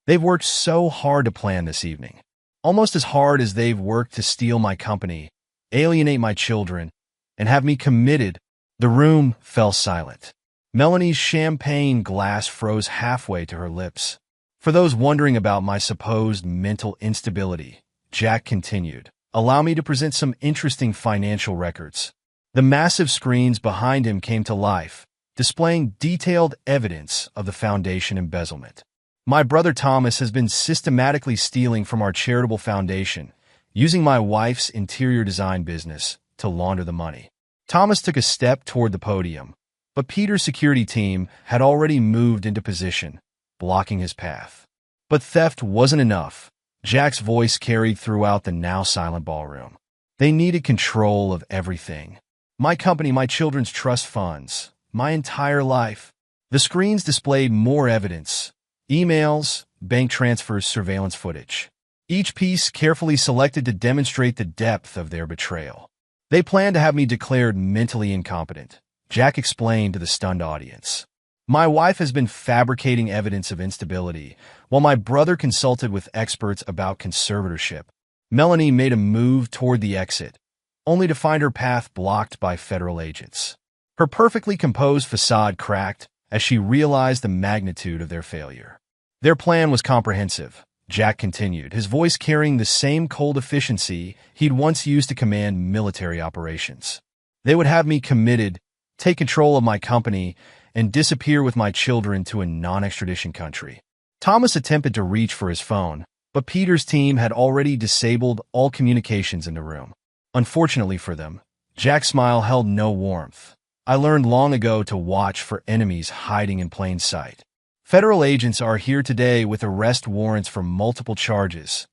They've worked so hard to plan this evening, almost as hard as they've worked to steal my company, alienate my children, and have me committed. The room fell silent. Melanie's champagne glass froze halfway to her lips. For those wondering about my supposed mental instability, Jack continued, allow me to present some interesting financial records. The massive screens behind him came to life, displaying detailed evidence of the foundation embezzlement. My brother Thomas has been systematically stealing from our charitable foundation, using my wife's interior design business to launder the money. Thomas took a step toward the podium, but Peter's security team had already moved into position, blocking his path. But theft wasn't enough. Jack's voice carried throughout the now silent ballroom. They needed control of everything. My company, my children's trust funds, my entire life. The screens displayed more evidence. Emails, bank transfers, surveillance footage. Each piece carefully selected to demonstrate the depth of their betrayal. They planned to have me declared mentally incompetent, Jack explained to the stunned audience. My wife has been fabricating evidence of instability, while my brother consulted with experts about conservatorship. Melanie made a move toward the exit, only to find her path blocked by federal agents. Her perfectly composed facade cracked as she realized the magnitude of their failure. Their plan was comprehensive, Jack continued, his voice carrying the same cold efficiency he'd once used to command military operations. They would have me committed, take control of my company, and disappear with my children to a non-extradition country. Thomas attempted to reach for his phone, but Peter's team had already disabled all communications in the room. Unfortunately for them, Jack's smile held no warmth. I learned long ago to watch for enemies hiding in plain sight. Federal agents are here today with arrest warrants for multiple charges: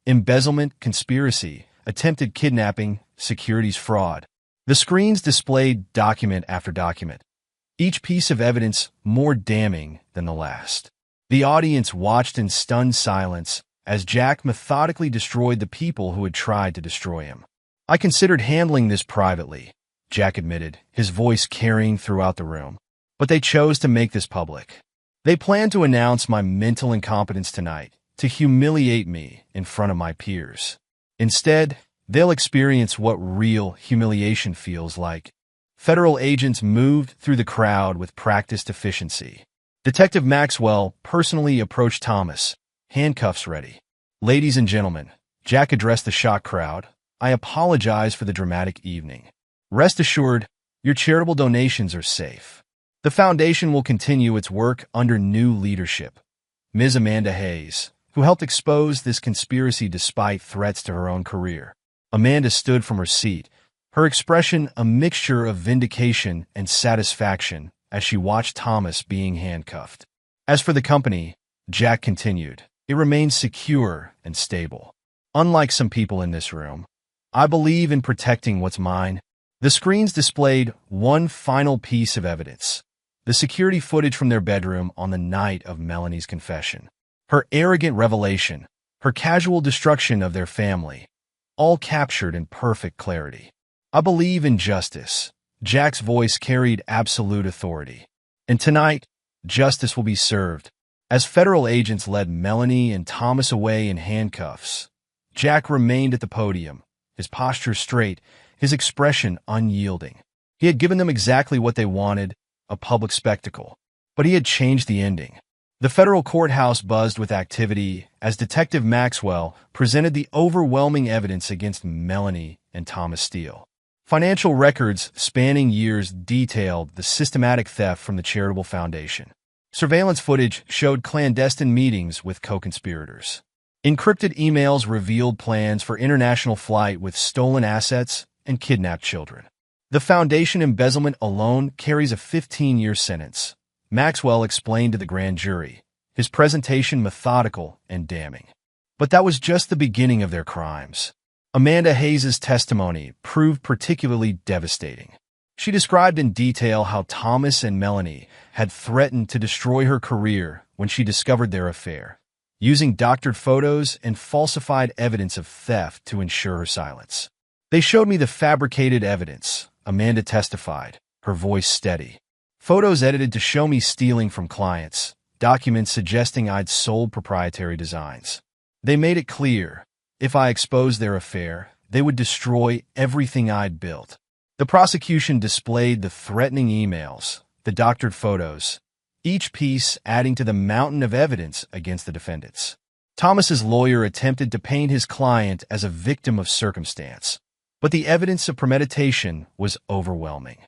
embezzlement, conspiracy, attempted kidnapping, securities fraud. The screens displayed document after document, each piece of evidence more damning than the last. The audience watched in stunned silence as Jack methodically destroyed the people who had tried to destroy him. "I considered handling this privately," Jack admitted, his voice carrying throughout the room. "But they chose to make this public. They plan to announce my mental incompetence tonight, to humiliate me in front of my peers. Instead, they'll experience what real humiliation feels like." Federal agents moved through the crowd with practiced efficiency. Detective Maxwell personally approached Thomas, handcuffs ready. "Ladies and gentlemen," Jack addressed the shocked crowd, "I apologize for the dramatic evening. Rest assured, your charitable donations are safe. The foundation will continue its work under new leadership." Ms. Amanda Hayes, who helped expose this conspiracy despite threats to her own career. Amanda stood from her seat, her expression a mixture of vindication and satisfaction as she watched Thomas being handcuffed. "As for the company," Jack continued, "it remains secure and stable. Unlike some people in this room, I believe in protecting what's mine." The screens displayed one final piece of evidence: the security footage from their bedroom on the night of Melanie's confession. Her arrogant revelation, her casual destruction of their family, all captured in perfect clarity. "I believe in justice." Jack's voice carried absolute authority. "And tonight, justice will be served." As federal agents led Melanie and Thomas away in handcuffs, Jack remained at the podium, his posture straight, his expression unyielding. He had given them exactly what they wanted, a public spectacle. But he had changed the ending. The federal courthouse buzzed with activity as Detective Maxwell presented the overwhelming evidence against Melanie and Thomas Steele. Financial records spanning years detailed the systematic theft from the charitable foundation. Surveillance footage showed clandestine meetings with co-conspirators. Encrypted emails revealed plans for international flight with stolen assets and kidnapped children. The foundation embezzlement alone carries a 15-year sentence, Maxwell explained to the grand jury, his presentation methodical and damning. But that was just the beginning of their crimes. Amanda Hayes' testimony proved particularly devastating. She described in detail how Thomas and Melanie had threatened to destroy her career when she discovered their affair, using doctored photos and falsified evidence of theft to ensure her silence. "They showed me the fabricated evidence," Amanda testified, her voice steady. "Photos edited to show me stealing from clients, documents suggesting I'd sold proprietary designs. They made it clear, if I exposed their affair, they would destroy everything I'd built." The prosecution displayed the threatening emails, the doctored photos, each piece adding to the mountain of evidence against the defendants. Thomas's lawyer attempted to paint his client as a victim of circumstance, but the evidence of premeditation was overwhelming.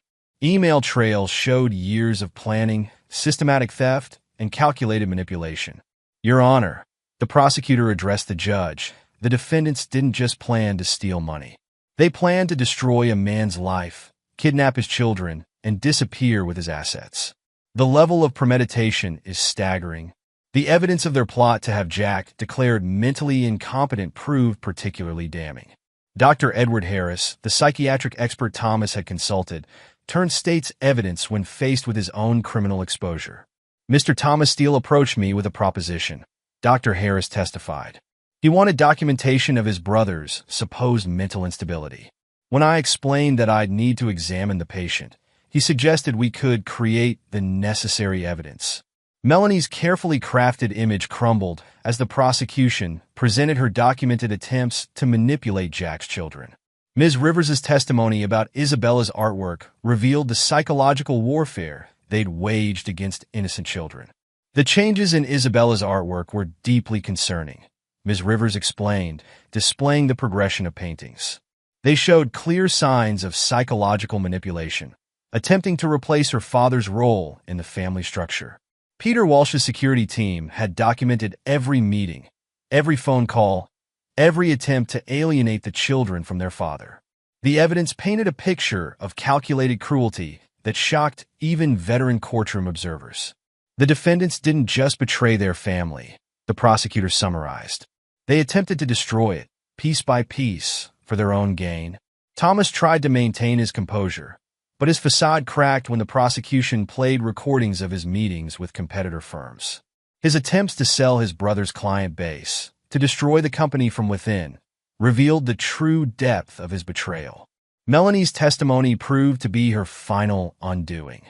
Email trails showed years of planning, systematic theft, and calculated manipulation. "Your Honor," the prosecutor addressed the judge, "the defendants didn't just plan to steal money. They planned to destroy a man's life, kidnap his children, and disappear with his assets. The level of premeditation is staggering." The evidence of their plot to have Jack declared mentally incompetent proved particularly damning. Dr. Edward Harris, the psychiatric expert Thomas had consulted, turned state's evidence when faced with his own criminal exposure. "Mr. Thomas Steele approached me with a proposition," Dr. Harris testified. "He wanted documentation of his brother's supposed mental instability. When I explained that I'd need to examine the patient, he suggested we could create the necessary evidence." Melanie's carefully crafted image crumbled as the prosecution presented her documented attempts to manipulate Jack's children. Ms. Rivers' testimony about Isabella's artwork revealed the psychological warfare they'd waged against innocent children. "The changes in Isabella's artwork were deeply concerning," Ms. Rivers explained, displaying the progression of paintings. "They showed clear signs of psychological manipulation, attempting to replace her father's role in the family structure." Peter Walsh's security team had documented every meeting, every phone call, every attempt to alienate the children from their father. The evidence painted a picture of calculated cruelty that shocked even veteran courtroom observers. The defendants didn't just betray their family, the prosecutor summarized. They attempted to destroy it, piece by piece, for their own gain. Thomas tried to maintain his composure, but his facade cracked when the prosecution played recordings of his meetings with competitor firms. His attempts to sell his brother's client base, to destroy the company from within, revealed the true depth of his betrayal. Melanie's testimony proved to be her final undoing.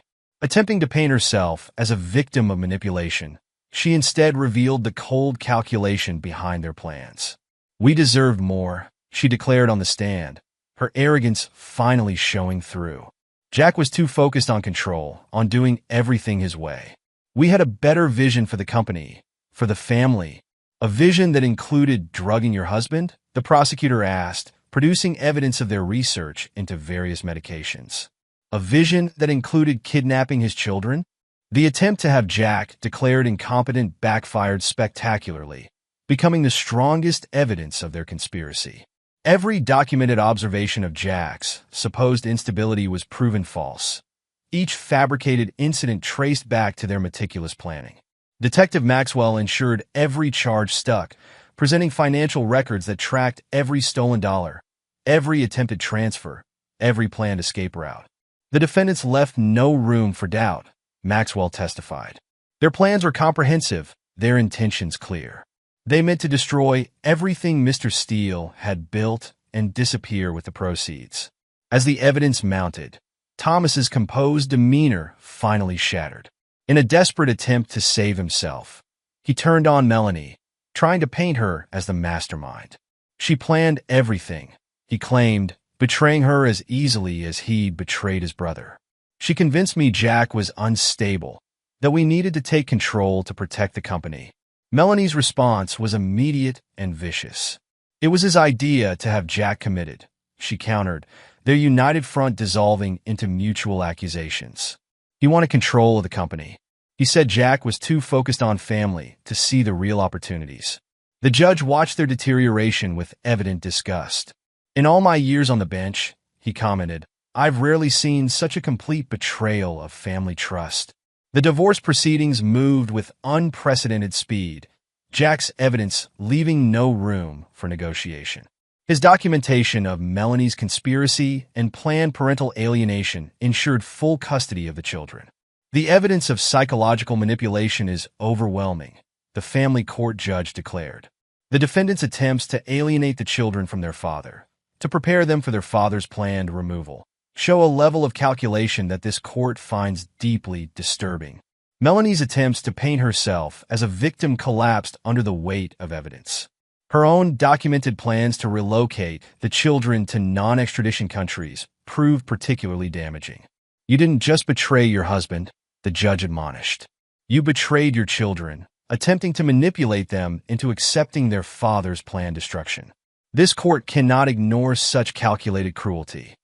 Attempting to paint herself as a victim of manipulation, she instead revealed the cold calculation behind their plans. "We deserved more," she declared on the stand, her arrogance finally showing through. Jack was too focused on control, on doing everything his way. "We had a better vision for the company, for the family." "A vision that included drugging your husband?" the prosecutor asked, producing evidence of their research into various medications. "A vision that included kidnapping his children?" The attempt to have Jack declared incompetent backfired spectacularly, becoming the strongest evidence of their conspiracy. Every documented observation of Jack's supposed instability was proven false. Each fabricated incident traced back to their meticulous planning. Detective Maxwell ensured every charge stuck, presenting financial records that tracked every stolen dollar, every attempted transfer, every planned escape route. The defendants left no room for doubt, Maxwell testified. Their plans were comprehensive, their intentions clear. They meant to destroy everything Mr. Steele had built and disappear with the proceeds. As the evidence mounted, Thomas's composed demeanor finally shattered. In a desperate attempt to save himself, he turned on Melanie, trying to paint her as the mastermind. She planned everything, he claimed, betraying her as easily as he'd betrayed his brother. "She convinced me Jack was unstable, that we needed to take control to protect the company." Melanie's response was immediate and vicious. "It was his idea to have Jack committed," she countered, their united front dissolving into mutual accusations. "He wanted control of the company. He said Jack was too focused on family to see the real opportunities." The judge watched their deterioration with evident disgust. "In all my years on the bench," he commented, "I've rarely seen such a complete betrayal of family trust." The divorce proceedings moved with unprecedented speed, Jack's evidence leaving no room for negotiation. His documentation of Melanie's conspiracy and planned parental alienation ensured full custody of the children. "The evidence of psychological manipulation is overwhelming," the family court judge declared. The defendants' attempts to alienate the children from their father, to prepare them for their father's planned removal, show a level of calculation that this court finds deeply disturbing. Melanie's attempts to paint herself as a victim collapsed under the weight of evidence. Her own documented plans to relocate the children to non-extradition countries proved particularly damaging. "You didn't just betray your husband," the judge admonished. "You betrayed your children, attempting to manipulate them into accepting their father's planned destruction." This court cannot ignore such calculated cruelty.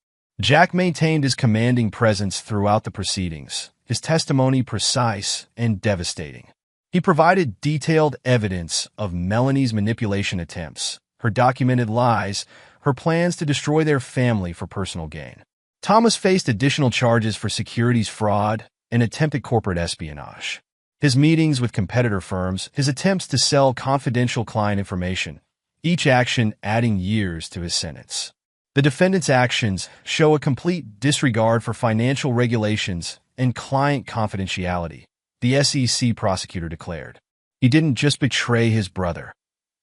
Jack maintained his commanding presence throughout the proceedings, his testimony precise and devastating. He provided detailed evidence of Melanie's manipulation attempts, her documented lies, her plans to destroy their family for personal gain. Thomas faced additional charges for securities fraud and attempted corporate espionage. His meetings with competitor firms, his attempts to sell confidential client information, each action adding years to his sentence. The defendant's actions show a complete disregard for financial regulations and client confidentiality, the SEC prosecutor declared. He didn't just betray his brother.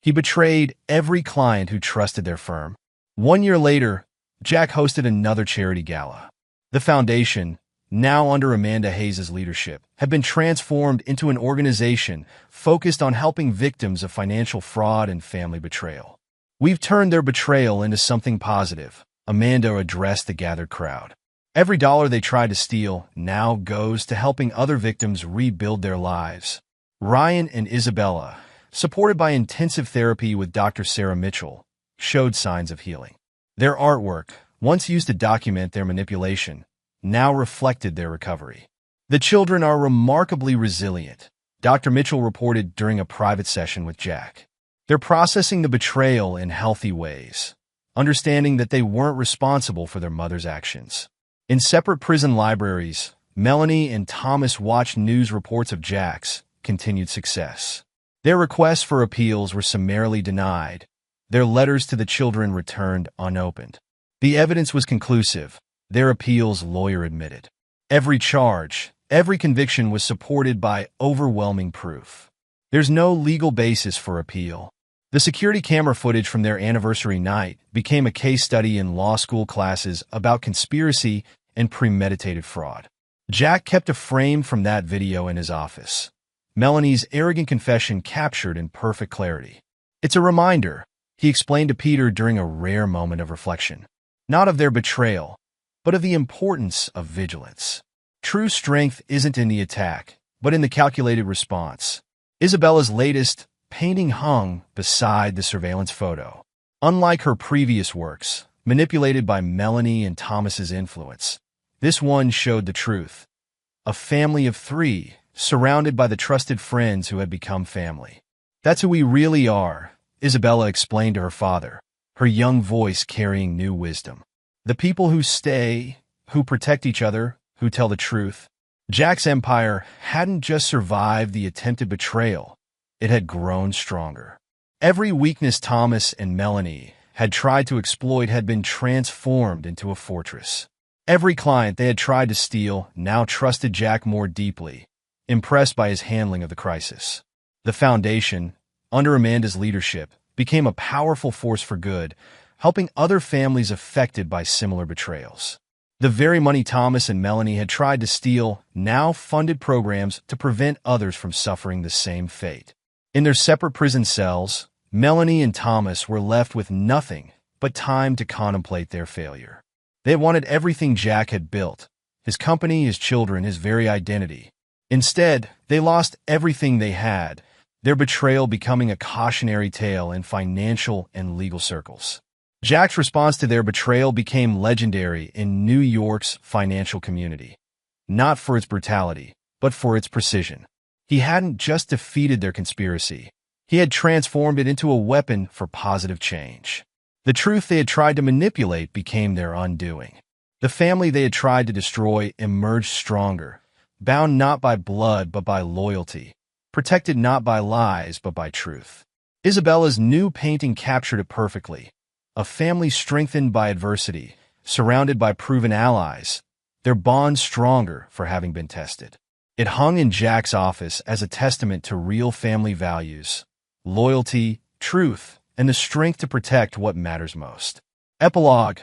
He betrayed every client who trusted their firm. 1 year later, Jack hosted another charity gala. The foundation, now under Amanda Hayes' leadership, had been transformed into an organization focused on helping victims of financial fraud and family betrayal. "We've turned their betrayal into something positive," Amanda addressed the gathered crowd. "Every dollar they tried to steal now goes to helping other victims rebuild their lives." Ryan and Isabella, supported by intensive therapy with Dr. Sarah Mitchell, showed signs of healing. Their artwork, once used to document their manipulation, now reflected their recovery. "The children are remarkably resilient," Dr. Mitchell reported during a private session with Jack. "They're processing the betrayal in healthy ways, understanding that they weren't responsible for their mother's actions." In separate prison libraries, Melanie and Thomas watched news reports of Jack's continued success. Their requests for appeals were summarily denied. Their letters to the children returned unopened. The evidence was conclusive, their appeals lawyer admitted. Every charge, every conviction was supported by overwhelming proof. There's no legal basis for appeal. The security camera footage from their anniversary night became a case study in law school classes about conspiracy and premeditated fraud. Jack kept a frame from that video in his office. Melanie's arrogant confession captured in perfect clarity. It's a reminder, he explained to Peter during a rare moment of reflection. Not of their betrayal, but of the importance of vigilance. True strength isn't in the attack, but in the calculated response. Isabella's latest painting hung beside the surveillance photo. Unlike her previous works, manipulated by Melanie and Thomas's influence, this one showed the truth. A family of 3, surrounded by the trusted friends who had become family. That's who we really are, Isabella explained to her father, her young voice carrying new wisdom. The people who stay, who protect each other, who tell the truth. Jack's empire hadn't just survived the attempted betrayal, it had grown stronger. Every weakness Thomas and Melanie had tried to exploit had been transformed into a fortress. Every client they had tried to steal now trusted Jack more deeply, impressed by his handling of the crisis. The foundation, under Amanda's leadership, became a powerful force for good, helping other families affected by similar betrayals. The very money Thomas and Melanie had tried to steal now funded programs to prevent others from suffering the same fate. In their separate prison cells, Melanie and Thomas were left with nothing but time to contemplate their failure. They had wanted everything Jack had built, his company, his children, his very identity. Instead, they lost everything they had, their betrayal becoming a cautionary tale in financial and legal circles. Jack's response to their betrayal became legendary in New York's financial community, not for its brutality, but for its precision. He hadn't just defeated their conspiracy, he had transformed it into a weapon for positive change. The truth they had tried to manipulate became their undoing. The family they had tried to destroy emerged stronger, bound not by blood but by loyalty, protected not by lies but by truth. Isabella's new painting captured it perfectly. A family strengthened by adversity, surrounded by proven allies, their bond stronger for having been tested. It hung in Jack's office as a testament to real family values, loyalty, truth, and the strength to protect what matters most. Epilogue: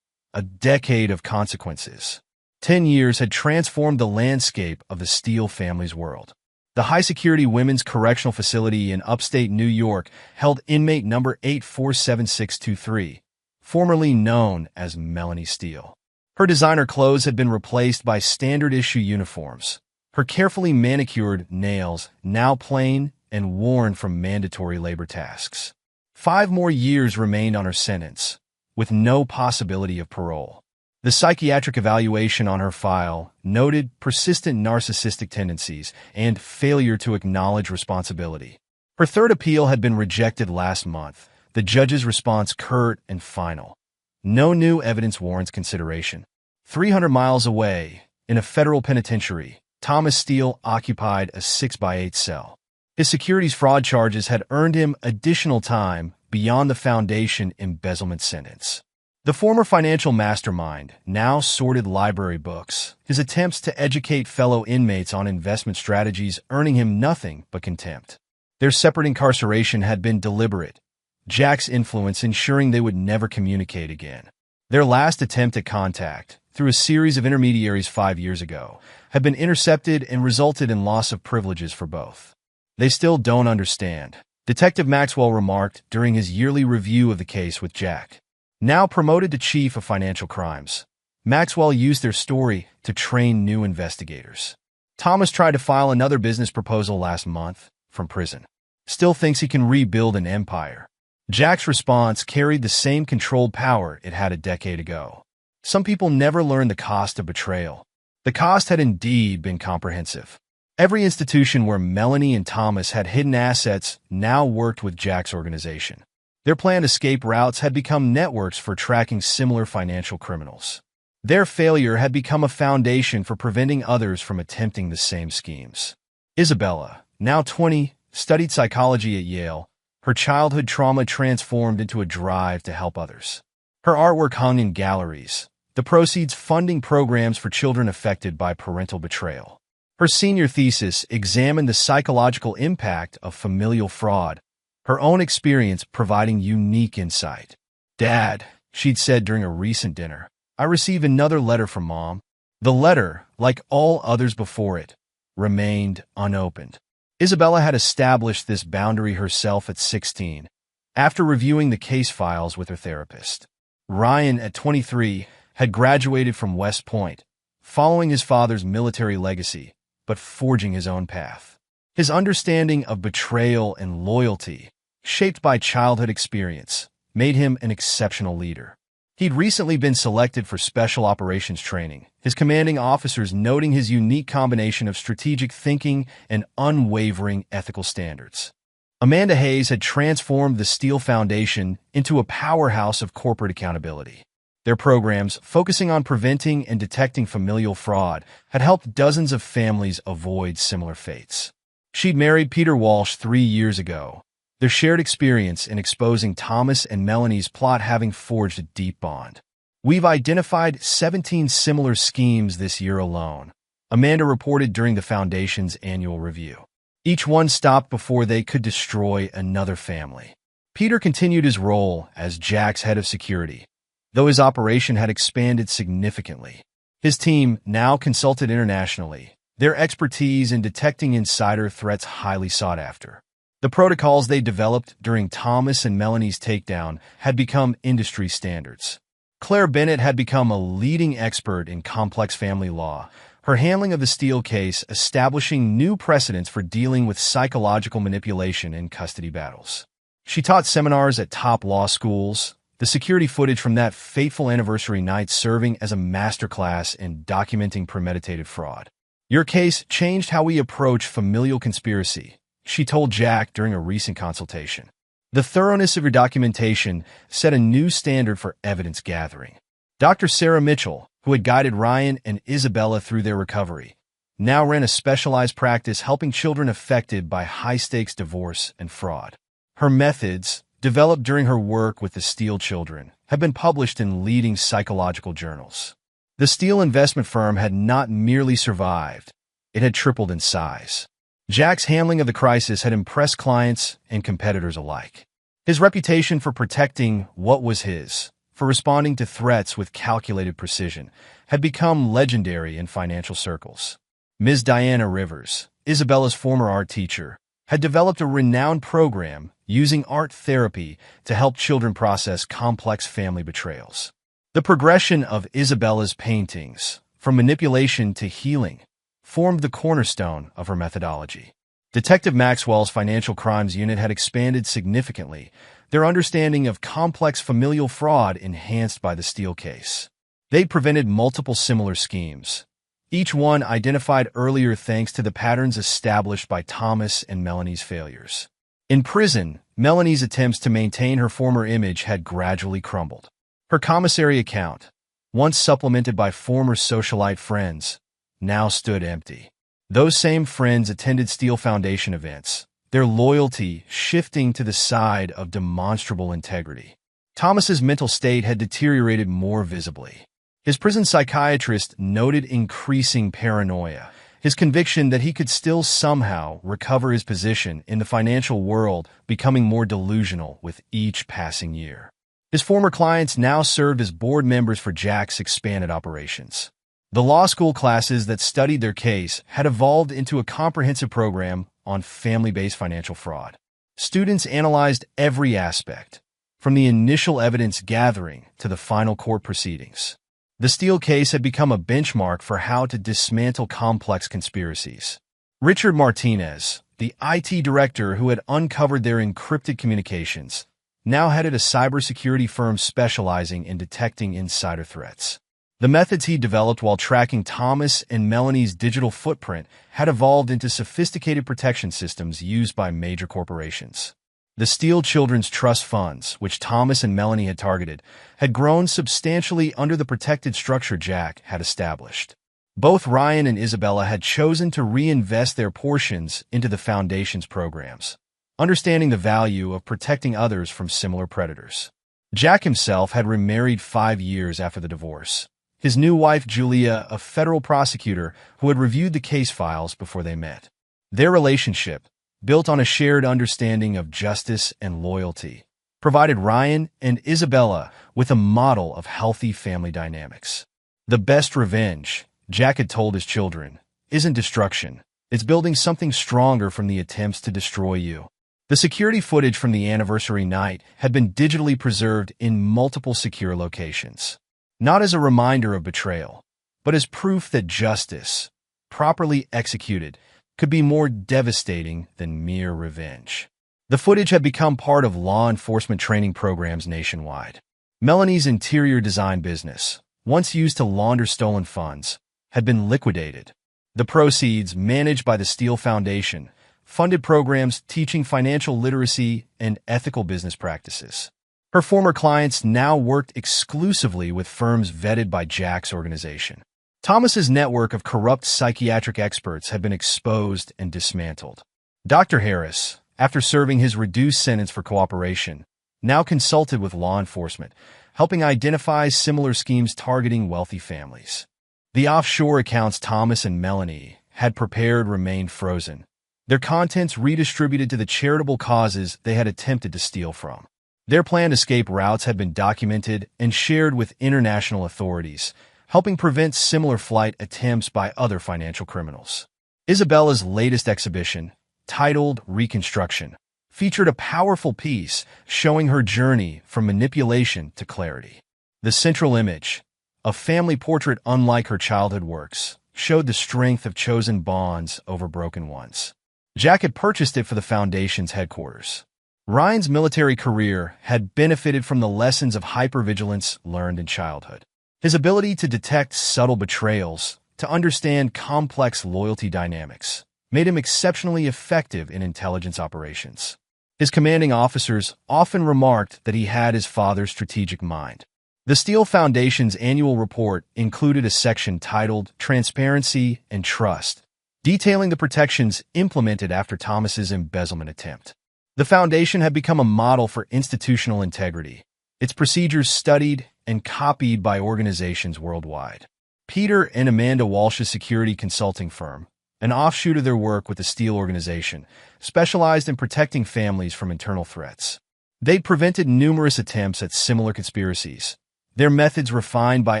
a decade of consequences. 10 years had transformed the landscape of the Steele family's world. The high-security women's correctional facility in upstate New York held inmate number 847623, formerly known as Melanie Steele. Her designer clothes had been replaced by standard-issue uniforms, her carefully manicured nails now plain and worn from mandatory labor tasks. 5 more years remained on her sentence, with no possibility of parole. The psychiatric evaluation on her file noted persistent narcissistic tendencies and failure to acknowledge responsibility. Her third appeal had been rejected last month, the judge's response curt and final. No new evidence warrants consideration. 300 miles away, in a federal penitentiary, Thomas Steele occupied a 6x8 cell. His securities fraud charges had earned him additional time beyond the foundation embezzlement sentence. The former financial mastermind now sorted library books, his attempts to educate fellow inmates on investment strategies earning him nothing but contempt. Their separate incarceration had been deliberate, Jack's influence ensuring they would never communicate again. Their last attempt at contact, through a series of intermediaries 5 years ago, had been intercepted and resulted in loss of privileges for both. They still don't understand, Detective Maxwell remarked during his yearly review of the case with Jack. Now promoted to chief of financial crimes, Maxwell used their story to train new investigators. Thomas tried to file another business proposal last month from prison. Still thinks he can rebuild an empire. Jack's response carried the same controlled power it had a decade ago. Some people never learn the cost of betrayal. The cost had indeed been comprehensive. Every institution where Melanie and Thomas had hidden assets now worked with Jack's organization. Their planned escape routes had become networks for tracking similar financial criminals. Their failure had become a foundation for preventing others from attempting the same schemes. Isabella, now 20, studied psychology at Yale. Her childhood trauma transformed into a drive to help others. Her artwork hung in galleries, the proceeds funding programs for children affected by parental betrayal. Her senior thesis examined the psychological impact of familial fraud, her own experience providing unique insight. "Dad," she'd said during a recent dinner, "I received another letter from Mom." The letter, like all others before it, remained unopened. Isabella had established this boundary herself at 16, after reviewing the case files with her therapist. Ryan, at 23, had graduated from West Point, following his father's military legacy, but forging his own path. His understanding of betrayal and loyalty, shaped by childhood experience, made him an exceptional leader. He'd recently been selected for special operations training, his commanding officers noting his unique combination of strategic thinking and unwavering ethical standards. Amanda Hayes had transformed the Steel Foundation into a powerhouse of corporate accountability. Their programs, focusing on preventing and detecting familial fraud, had helped dozens of families avoid similar fates. She'd married Peter Walsh 3 years ago, their shared experience in exposing Thomas and Melanie's plot having forged a deep bond. "We've identified 17 similar schemes this year alone," Amanda reported during the Foundation's annual review. Each one stopped before they could destroy another family. Peter continued his role as Jack's head of security, though his operation had expanded significantly. His team now consulted internationally, their expertise in detecting insider threats highly sought after. The protocols they developed during Thomas and Melanie's takedown had become industry standards. Claire Bennett had become a leading expert in complex family law, her handling of the Steele case establishing new precedents for dealing with psychological manipulation in custody battles. She taught seminars at top law schools, the security footage from that fateful anniversary night serving as a masterclass in documenting premeditated fraud. "Your case changed how we approach familial conspiracy," she told Jack during a recent consultation. "The thoroughness of your documentation set a new standard for evidence gathering." Dr. Sarah Mitchell, who had guided Ryan and Isabella through their recovery, now ran a specialized practice helping children affected by high-stakes divorce and fraud. Her methods, developed during her work with the Steele children, have been published in leading psychological journals. The Steele investment firm had not merely survived, it had tripled in size. Jack's handling of the crisis had impressed clients and competitors alike. His reputation for protecting what was his, for responding to threats with calculated precision, had become legendary in financial circles. Ms. Diana Rivers, Isabella's former art teacher, had developed a renowned program using art therapy to help children process complex family betrayals. The progression of Isabella's paintings, from manipulation to healing, formed the cornerstone of her methodology. Detective Maxwell's Financial Crimes Unit had expanded significantly, their understanding of complex familial fraud enhanced by the Steele case. They'd prevented multiple similar schemes, each one identified earlier thanks to the patterns established by Thomas and Melanie's failures. In prison, Melanie's attempts to maintain her former image had gradually crumbled. Her commissary account, once supplemented by former socialite friends, now stood empty. Those same friends attended Steele Foundation events, their loyalty shifting to the side of demonstrable integrity. Thomas's mental state had deteriorated more visibly. His prison psychiatrist noted increasing paranoia, his conviction that he could still somehow recover his position in the financial world becoming more delusional with each passing year. His former clients now served as board members for Jack's expanded operations. The law school classes that studied their case had evolved into a comprehensive program on family-based financial fraud. Students analyzed every aspect, from the initial evidence gathering to the final court proceedings. The Steele case had become a benchmark for how to dismantle complex conspiracies. Richard Martinez, the IT director who had uncovered their encrypted communications, now headed a cybersecurity firm specializing in detecting insider threats. The methods he developed while tracking Thomas and Melanie's digital footprint had evolved into sophisticated protection systems used by major corporations. The Steele Children's Trust funds, which Thomas and Melanie had targeted, had grown substantially under the protected structure Jack had established. Both Ryan and Isabella had chosen to reinvest their portions into the Foundation's programs, understanding the value of protecting others from similar predators. Jack himself had remarried 5 years after the divorce. His new wife, Julia, a federal prosecutor who had reviewed the case files before they met. Their relationship, built on a shared understanding of justice and loyalty, provided Ryan and Isabella with a model of healthy family dynamics. The best revenge, Jack had told his children, isn't destruction. It's building something stronger from the attempts to destroy you. The security footage from the anniversary night had been digitally preserved in multiple secure locations, not as a reminder of betrayal, but as proof that justice, properly executed, could be more devastating than mere revenge. The footage had become part of law enforcement training programs nationwide. Melanie's interior design business, once used to launder stolen funds, had been liquidated. The proceeds, managed by the Steele Foundation, funded programs teaching financial literacy and ethical business practices. Her former clients now worked exclusively with firms vetted by Jack's organization. Thomas's network of corrupt psychiatric experts had been exposed and dismantled. Dr. Harris, after serving his reduced sentence for cooperation, now consulted with law enforcement, helping identify similar schemes targeting wealthy families. The offshore accounts Thomas and Melanie had prepared remained frozen, their contents redistributed to the charitable causes they had attempted to steal from. Their planned escape routes had been documented and shared with international authorities, helping prevent similar flight attempts by other financial criminals. Isabella's latest exhibition, titled Reconstruction, featured a powerful piece showing her journey from manipulation to clarity. The central image, a family portrait unlike her childhood works, showed the strength of chosen bonds over broken ones. Jack had purchased it for the Foundation's headquarters. Ryan's military career had benefited from the lessons of hypervigilance learned in childhood. His ability to detect subtle betrayals, to understand complex loyalty dynamics, made him exceptionally effective in intelligence operations. His commanding officers often remarked that he had his father's strategic mind. The Steele Foundation's annual report included a section titled Transparency and Trust, detailing the protections implemented after Thomas's embezzlement attempt. The Foundation had become a model for institutional integrity, its procedures studied and copied by organizations worldwide. Peter and Amanda Walsh's security consulting firm, an offshoot of their work with the Steele organization, specialized in protecting families from internal threats. They'd prevented numerous attempts at similar conspiracies, their methods refined by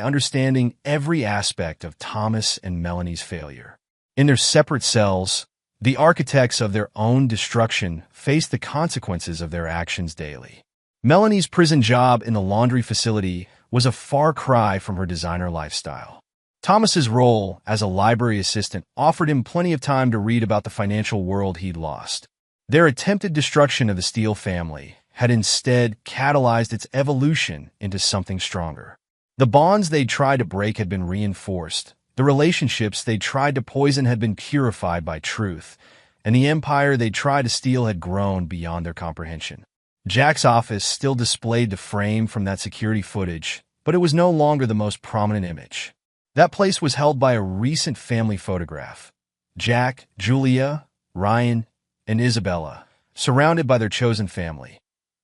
understanding every aspect of Thomas and Melanie's failure. In their separate cells, the architects of their own destruction faced the consequences of their actions daily. Melanie's prison job in the laundry facility was a far cry from her designer lifestyle. Thomas's role as a library assistant offered him plenty of time to read about the financial world he'd lost. Their attempted destruction of the Steele family had instead catalyzed its evolution into something stronger. The bonds they'd tried to break had been reinforced, the relationships they'd tried to poison had been purified by truth, and the empire they'd tried to steal had grown beyond their comprehension. Jack's office still displayed the frame from that security footage, but it was no longer the most prominent image. That place was held by a recent family photograph. Jack, Julia, Ryan, and Isabella, surrounded by their chosen family.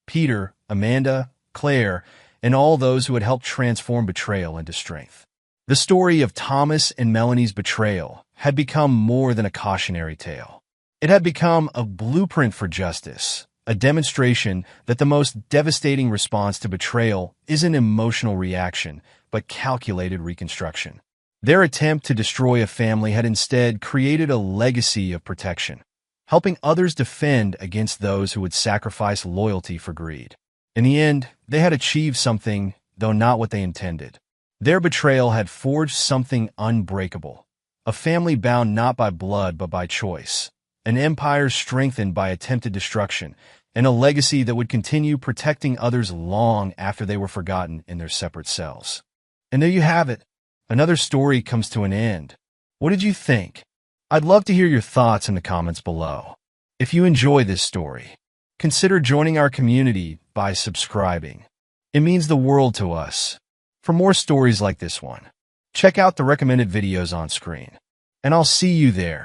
Peter, Amanda, Claire, and all those who had helped transform betrayal into strength. The story of Thomas and Melanie's betrayal had become more than a cautionary tale. It had become a blueprint for justice, a demonstration that the most devastating response to betrayal isn't emotional reaction, but calculated reconstruction. Their attempt to destroy a family had instead created a legacy of protection, helping others defend against those who would sacrifice loyalty for greed. In the end, they had achieved something, though not what they intended. Their betrayal had forged something unbreakable, a family bound not by blood but by choice, an empire strengthened by attempted destruction, and a legacy that would continue protecting others long after they were forgotten in their separate cells. And there you have it. Another story comes to an end. What did you think? I'd love to hear your thoughts in the comments below. If you enjoy this story, consider joining our community by subscribing. It means the world to us. For more stories like this one, check out the recommended videos on screen. And I'll see you there.